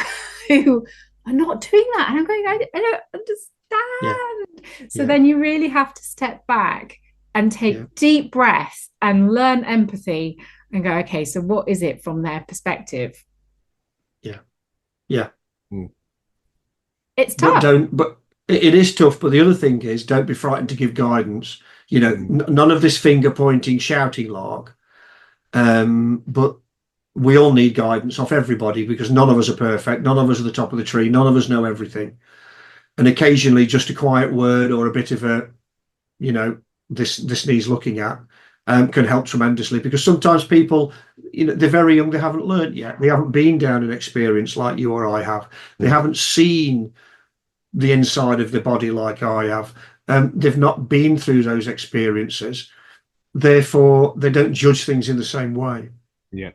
who are not doing that. And I'm going, I don't understand. So then you really have to step back and take deep breaths and learn empathy and go, okay, so what is it from their perspective? It's tough. But it is tough. But the other thing is, don't be frightened to give guidance. None of this finger pointing, shouting lark. But we all need guidance off everybody because none of us are perfect. None of us are the top of the tree. None of us know everything. And occasionally just a quiet word or a bit of a, this needs looking at can help tremendously because sometimes people, they're very young, they haven't learned yet. They haven't been down an experience like you or I have. They haven't seen the inside of the body like I have. They've not been through those experiences. Therefore, they don't judge things in the same way. Yeah.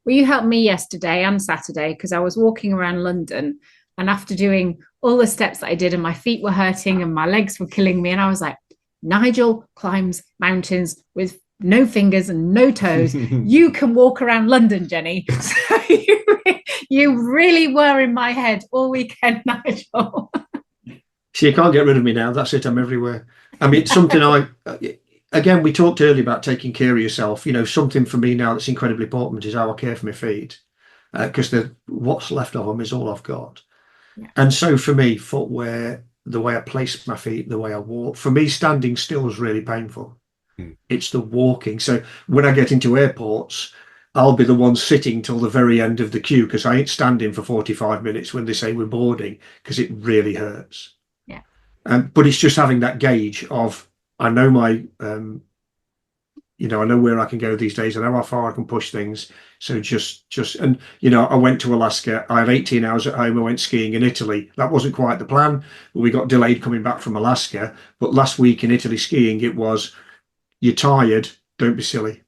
Well, you helped me yesterday and Saturday because I was walking around London, and after doing all the steps that I did and my feet were hurting and my legs were killing me, and I was like, Nigel climbs mountains with no fingers and no toes. You can walk around London, Jenny. So you really were in my head all weekend, Nigel. So you can't get rid of me now. That's it. I'm everywhere. I mean, it's something again, we talked earlier about taking care of yourself. Something for me now that's incredibly important is how I care for my feet because what's left of them is all I've got. Yeah. And so for me, footwear, the way I place my feet, the way I walk, for me, standing still is really painful. It's the walking. So when I get into airports, I'll be the one sitting till the very end of the queue because I ain't standing for 45 minutes when they say we're boarding because it really hurts. But it's just having that gauge of, I know my I know where I can go these days. I know how far I can push things. So and I went to Alaska. I had 18 hours at home. I went skiing in Italy. That wasn't quite the plan. We got delayed coming back from Alaska. But last week in Italy skiing, it was, you're tired, don't be silly.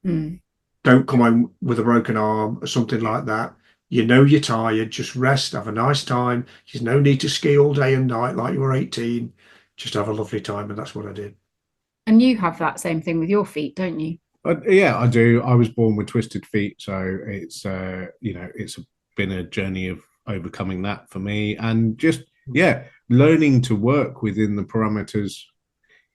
Don't come home with a broken arm or something like that. You're tired, just rest, have a nice time. There's no need to ski all day and night like you were 18. Just have a lovely time. And that's what I did. And you have that same thing with your feet, don't you? Yeah, I do. I was born with twisted feet, so it's it's been a journey of overcoming that for me, and just learning to work within the parameters.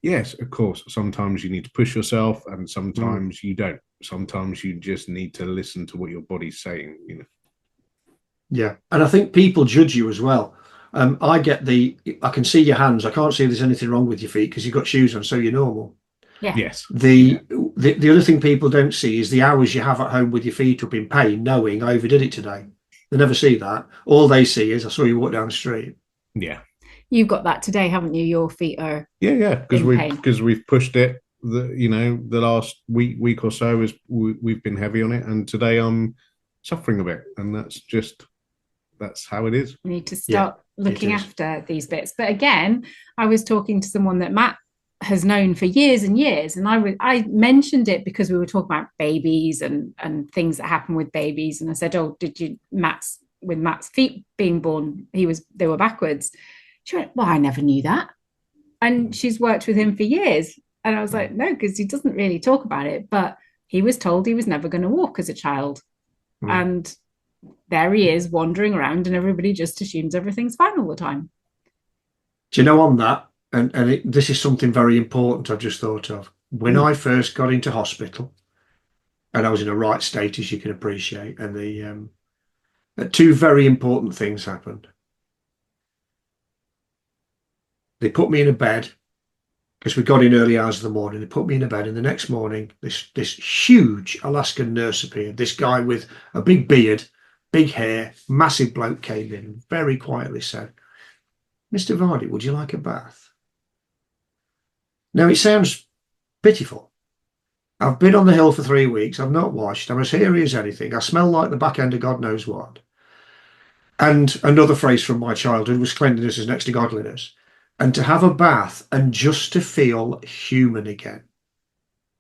Yes, of course. Sometimes you need to push yourself, and sometimes you don't. Sometimes you just need to listen to what your body's saying. Yeah, and I think people judge you as well. I can see your hands. I can't see if there's anything wrong with your feet because you've got shoes on, so you're normal. Yeah. Yes. The other thing people don't see is the hours you have at home with your feet up in pain, knowing I overdid it today. They never see that. All they see is I saw you walk down the street. Yeah. You've got that today, haven't you? Your feet are because we've pushed it. The last week or so is we've been heavy on it, and today I'm suffering a bit, and that's how it is. You need to start looking after these bits. But again, I was talking to someone that Matt has known for years and years, and I mentioned it because we were talking about babies and things that happen with babies, and I said, "Oh, did you Matt's feet being born? They were backwards." She went, "Well, I never knew that," and she's worked with him for years, and I was like, "No, because he doesn't really talk about it, but he was told he was never going to walk as a child, and there he is wandering around, and everybody just assumes everything's fine all the time." Do you know on that? And this is something very important I've just thought of. When I first got into hospital, and I was in a right state, as you can appreciate, and the two very important things happened. They put me in a bed because we got in early hours of the morning. They put me in a bed, and the next morning, this huge Alaskan nurse appeared. This guy with a big beard, big hair, massive bloke came in and very quietly said, "Mr. Vardy, would you like a bath?" Now, it sounds pitiful. I've been on the hill for 3 weeks. I've not washed. I'm as hairy as anything. I smell like the back end of God knows what. And another phrase from my childhood was cleanliness is next to godliness. And to have a bath and just to feel human again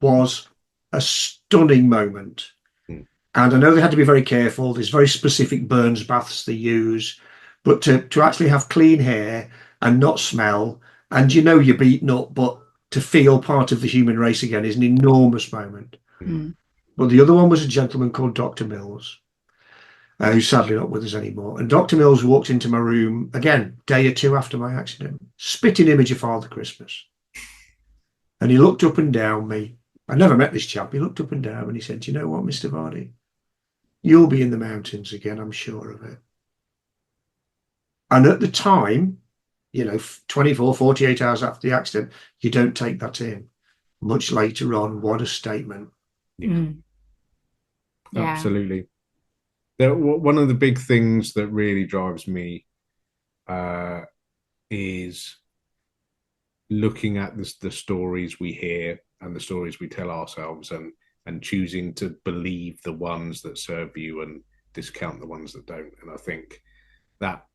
was a stunning moment. And I know they had to be very careful. There's very specific burns baths they use. But to actually have clean hair and not smell, and you're beaten up, but to feel part of the human race again is an enormous moment. But the other one was a gentleman called Dr. Mills, who's sadly not with us anymore. And Dr. Mills walked into my room, again, day or two after my accident, spitting image of Father Christmas. And he looked up and down me. I never met this chap. He looked up and down and he said, "Do you know what, Mr. Vardy? You'll be in the mountains again, I'm sure of it." And at the time, 24, 48 hours after the accident, you don't take that in. Much later on, what a statement. Yeah. Absolutely. One of the big things that really drives me is looking at the stories we hear and the stories we tell ourselves and choosing to believe the ones that serve you and discount the ones that don't. And I think that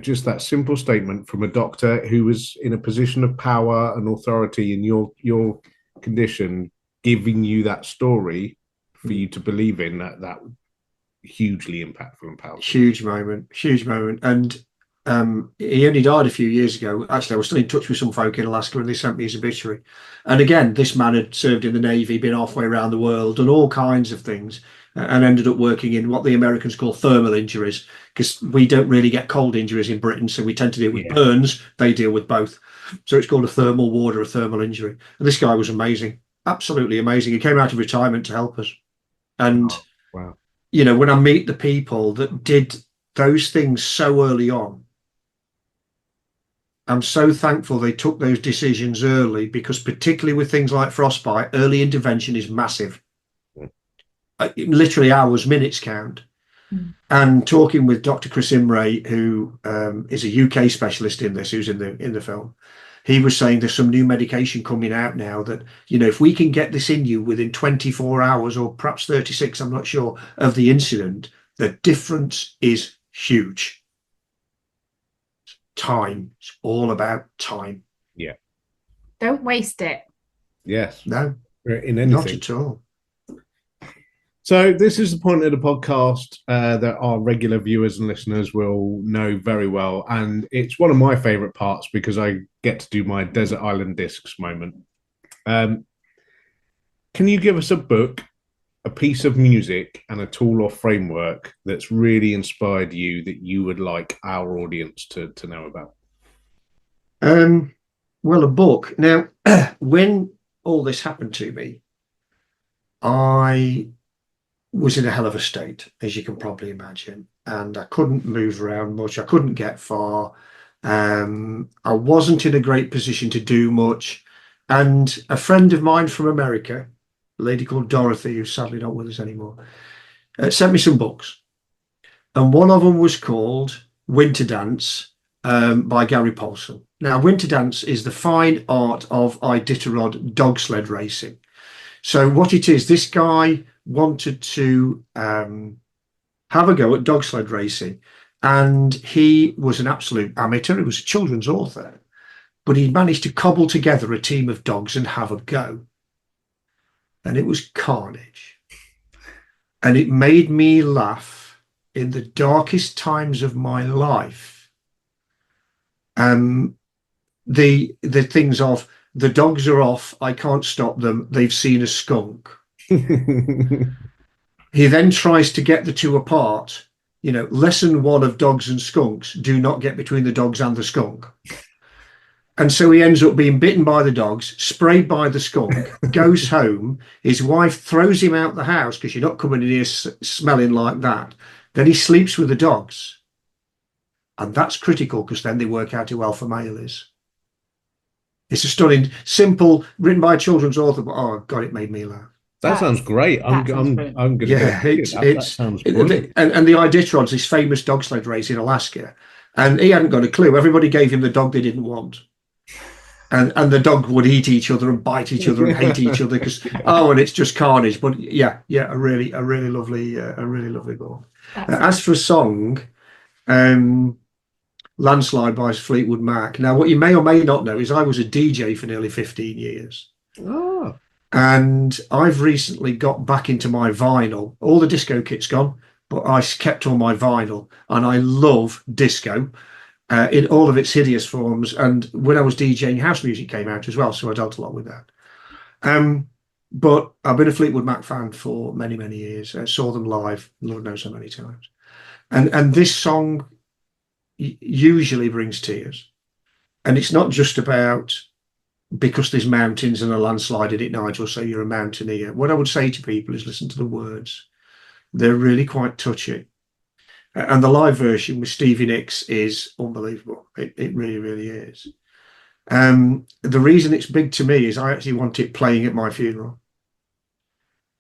just that simple statement from a doctor who was in a position of power and authority in your condition, giving you that story for you to believe in, that hugely impactful and powerful. Huge moment. And he only died a few years ago. Actually, I was still in touch with some folk in Alaska and they sent me his obituary. And again, this man had served in the Navy, been halfway around the world, done all kinds of things, and ended up working in what the Americans call thermal injuries, because we don't really get cold injuries in Britain, so we tend to deal with burns. They deal with both. So it's called a thermal ward or a thermal injury. And this guy was amazing, absolutely amazing. He came out of retirement to help us. And, wow. When I meet the people that did those things so early on, I'm so thankful they took those decisions early, because particularly with things like frostbite, early intervention is massive. Literally hours, minutes count. And talking with Dr. Chris Imray, who is a UK specialist in this, who's in the film, he was saying there's some new medication coming out now that, if we can get this in you within 24 hours or perhaps 36, I'm not sure, of the incident, the difference is huge. Time. It's all about time. Yeah. Don't waste it. Yes. No, In anything. not at all. So this is the point of the podcast that our regular viewers and listeners will know very well. And it's one of my favourite parts because I get to do my Desert Island Discs moment. Can you give us a book, a piece of music, and a tool or framework that's really inspired you that you would like our audience to know about? Well, a book. Now, when all this happened to me, I was in a hell of a state, as you can probably imagine, and I couldn't move around much. I couldn't get far. I wasn't in a great position to do much. And a friend of mine from America, a lady called Dorothy, who's sadly not with us anymore, sent me some books. And one of them was called Winter Dance by Gary Paulson. Now, Winter Dance is the fine art of Iditarod dog sled racing. So what it is, this guy wanted to have a go at dog sled racing, and he was an absolute amateur. He was a children's author, but he managed to cobble together a team of dogs and have a go. And it was carnage. And it made me laugh in the darkest times of my life. The things of, the dogs are off, I can't stop them, they've seen a skunk. He then tries to get the two apart. Lesson 1 of dogs and skunks: do not get between the dogs and the skunk. And so he ends up being bitten by the dogs, sprayed by the skunk, goes home. His wife throws him out the house because you're not coming in here smelling like that. Then he sleeps with the dogs. And that's critical, because then they work out who alpha male is. It's a stunning, simple, written by a children's author, but oh God, it made me laugh. That sounds great. I'm going to that sounds brilliant. And the Iditarod's this famous dog sled race in Alaska, and he hadn't got a clue. Everybody gave him the dog they didn't want, and the dog would eat each other and bite each other and hate each other because and it's just carnage. But a really lovely book. As for a song, Landslide by Fleetwood Mac. Now, what you may or may not know is I was a DJ for nearly 15 years. Oh. And I've recently got back into my vinyl. All the disco kit's gone, but I kept all my vinyl, and I love disco in all of its hideous forms. And when I was DJing, house music came out as well, so I dealt a lot with that. But I've been a Fleetwood Mac fan for many, many years. I saw them live, Lord knows how many times. And this song usually brings tears. And it's not just about because there's mountains and a landslide in it, Nigel, so you're a mountaineer. What I would say to people is listen to the words. They're really quite touching. And the live version with Stevie Nicks is unbelievable. It really, really is. The reason it's big to me is I actually want it playing at my funeral.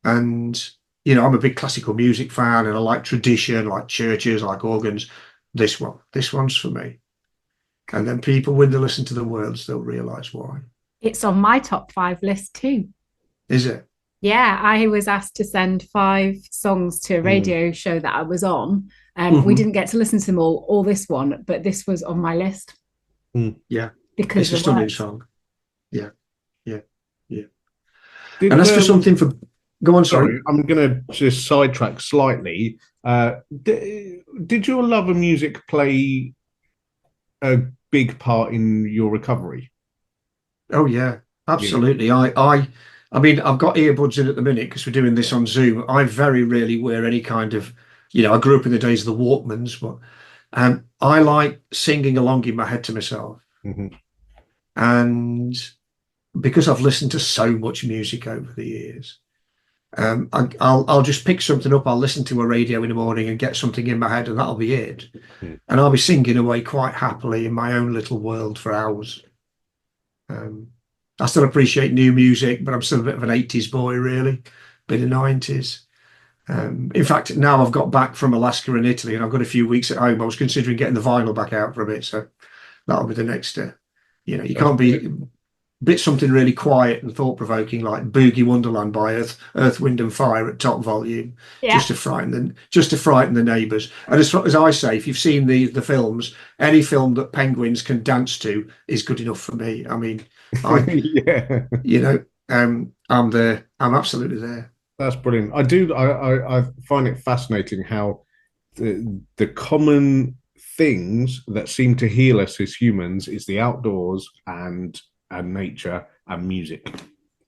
And, I'm a big classical music fan, and I like tradition, I like churches, I like organs. This one's for me. And then people, when they listen to the words, they'll realise why. It's on my top 5 list too. Is it? Yeah, I was asked to send 5 songs to a radio show that I was on. We didn't get to listen to them all, or this one, but this was on my list. Yeah. Because it's a stunning words. song. Yeah. And as for something for... Go on, sorry. I'm going to just sidetrack slightly. Did your love of music play a big part in your recovery? Oh yeah, absolutely. Yeah. I mean, I've got earbuds in at the minute because we're doing this on Zoom. I very rarely wear any kind of, I grew up in the days of the Walkmans, but I like singing along in my head to myself. Mm-hmm. And because I've listened to so much music over the years, I'll just pick something up. I'll listen to a radio in the morning and get something in my head, and that'll be it. And I'll be singing away quite happily in my own little world for hours. I still appreciate new music, but I'm still a bit of an 80s boy, really, bit of 90s. In fact, now I've got back from Alaska and Italy, and I've got a few weeks at home. I was considering getting the vinyl back out for a bit, so that'll be the next You know, you can't be bit something really quiet and thought-provoking like Boogie Wonderland by Earth, Wind and Fire at top volume, Yeah. just to frighten the neighbours. And as I say, if you've seen the films, any film that penguins can dance to is good enough for me. I mean, Yeah, you know, I'm there. I'm absolutely there. that's brilliant. I find it fascinating how the common things that seem to heal us as humans is the outdoors and nature and music.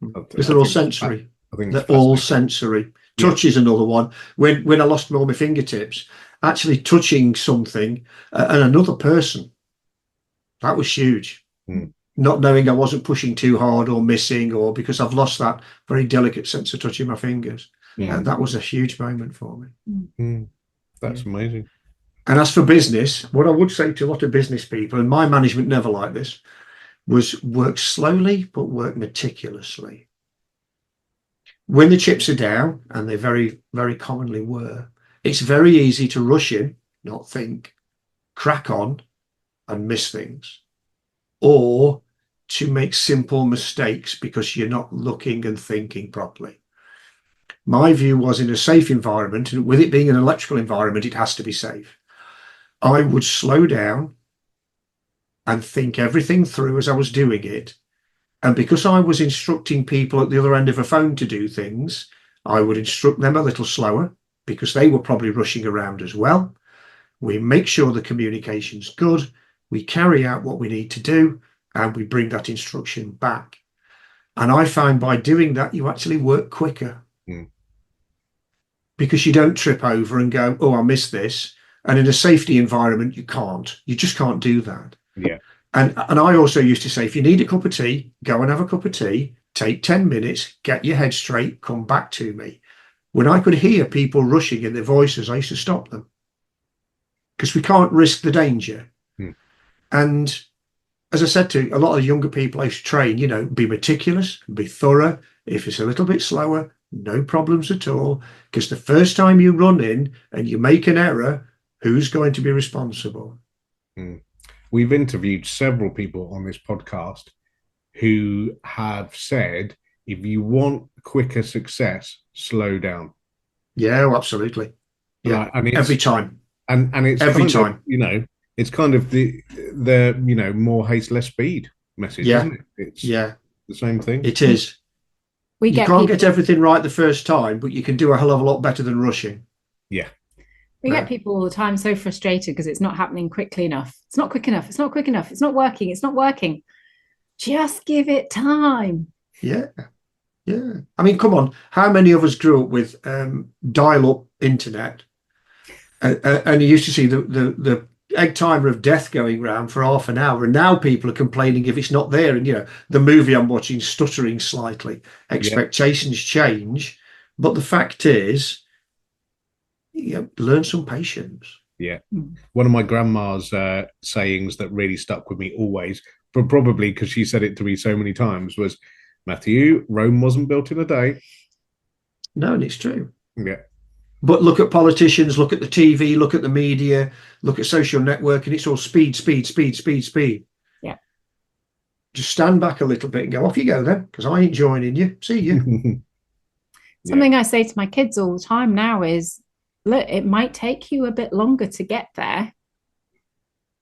Because they're all sensory. I think They're all sensory. Touch is another one. When I lost all my fingertips, actually touching something and another person, that was huge. Not knowing I wasn't pushing too hard or missing, or because I've lost that very delicate sense of touching my fingers. And that was a huge moment for me. That's amazing. And as for business, what I would say to a lot of business people, and my management never liked this, was work slowly, but work meticulously. When the chips are down, and they very, very commonly were, it's very easy to rush in, not think, crack on, and miss things. Or to make simple mistakes because you're not looking and thinking properly. My view was, in a safe environment, and with it being an electrical environment, it has to be safe. I would slow down and think everything through as I was doing it. And because I was instructing people at the other end of a phone to do things, I would instruct them a little slower because they were probably rushing around as well. We make sure the communication's good. We carry out what we need to do, and we bring that instruction back. And I found by doing that, you actually work quicker. Because you don't trip over and go, oh, I missed this. And in a safety environment, you just can't do that. Yeah. And I also used to say, if you need a cup of tea, go and have a cup of tea, take 10 minutes, get your head straight, come back to me. When I could hear people rushing in their voices, I used to stop them. Because we can't risk the danger. And as I said to a lot of younger people I used to train, be meticulous, be thorough. If it's a little bit slower, no problems at all. Because the first time you run in and you make an error, who's going to be responsible? We've interviewed several people on this podcast who have said, if you want quicker success, slow down. Yeah, absolutely. Yeah, and every time. And it's every time. It's kind of the more haste, less speed message, isn't it? It's the same thing. It is. You can't get everything right the first time, but you can do a hell of a lot better than rushing. Yeah. We get people all the time so frustrated because it's not happening quickly enough. It's not quick enough. It's not quick enough. It's not working. It's not working. Just give it time. Yeah. Yeah. I mean, come on. How many of us grew up with dial-up internet? And you used to see the egg timer of death going round for half an hour. And now people are complaining if it's not there. And, the movie I'm watching stuttering slightly. Expectations change. But the fact is, learn some patience. Yeah. One of my grandma's sayings that really stuck with me always, but probably because she said it to me so many times, was, Matthew, Rome wasn't built in a day. No, and it's true. Yeah. But look at politicians, look at the TV, look at the media, look at social network, and it's all speed, speed, speed, speed, speed. Yeah. Just stand back a little bit and go, off you go then, because I ain't joining you. See you. Something I say to my kids all the time now is, look, it might take you a bit longer to get there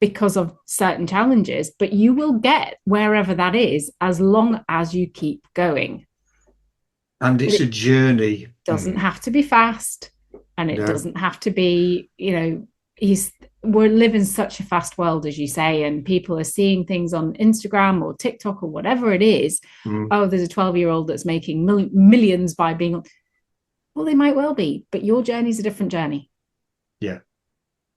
because of certain challenges, but you will get wherever that is as long as you keep going. And it's a journey. It doesn't have to be fast, and it doesn't have to be, we're living such a fast world, as you say, and people are seeing things on Instagram or TikTok or whatever it is. Oh, there's a 12-year-old that's making millions by being on. Well, they might well be, but your journey's a different journey. Yeah.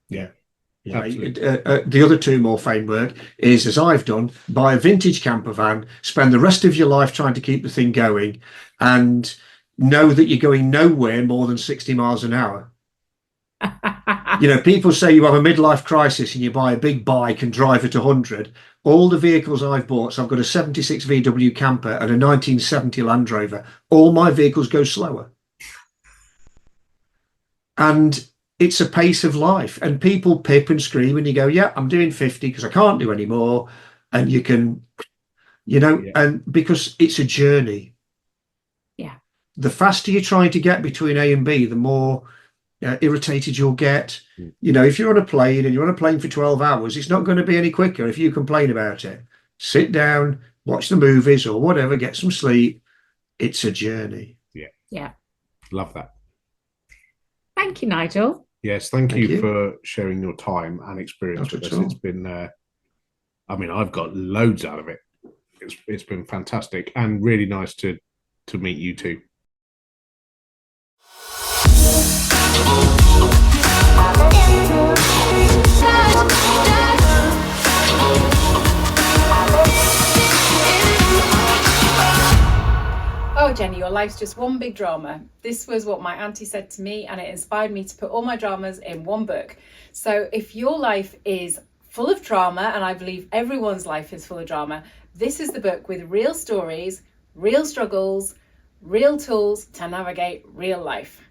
The other two more framework is, as I've done, buy a vintage camper van, spend the rest of your life trying to keep the thing going, and know that you're going nowhere more than 60 miles an hour. People say you have a midlife crisis and you buy a big bike and drive at 100. All the vehicles I've bought, so I've got a 76 VW camper and a 1970 Land Rover. All my vehicles go slower. And it's a pace of life, and people pip and scream and you go, yeah, I'm doing 50 because I can't do any more. and you can, and because it's a journey. Yeah. The faster you're trying to get between A and B, the more irritated you'll get. If you're on a plane and you're on a plane for 12 hours, it's not going to be any quicker if you complain about it. Sit down, watch the movies or whatever, get some sleep. It's a journey. Yeah. Love that. Thank you, Nigel. Yes, thank you for sharing your time and experience with us. It's been, I've got loads out of it. It's been fantastic and really nice to meet you two. Oh, Jenny, your life's just one big drama. This was what my auntie said to me, and it inspired me to put all my dramas in one book. So if your life is full of drama, and I believe everyone's life is full of drama, this is the book with real stories, real struggles, real tools to navigate real life.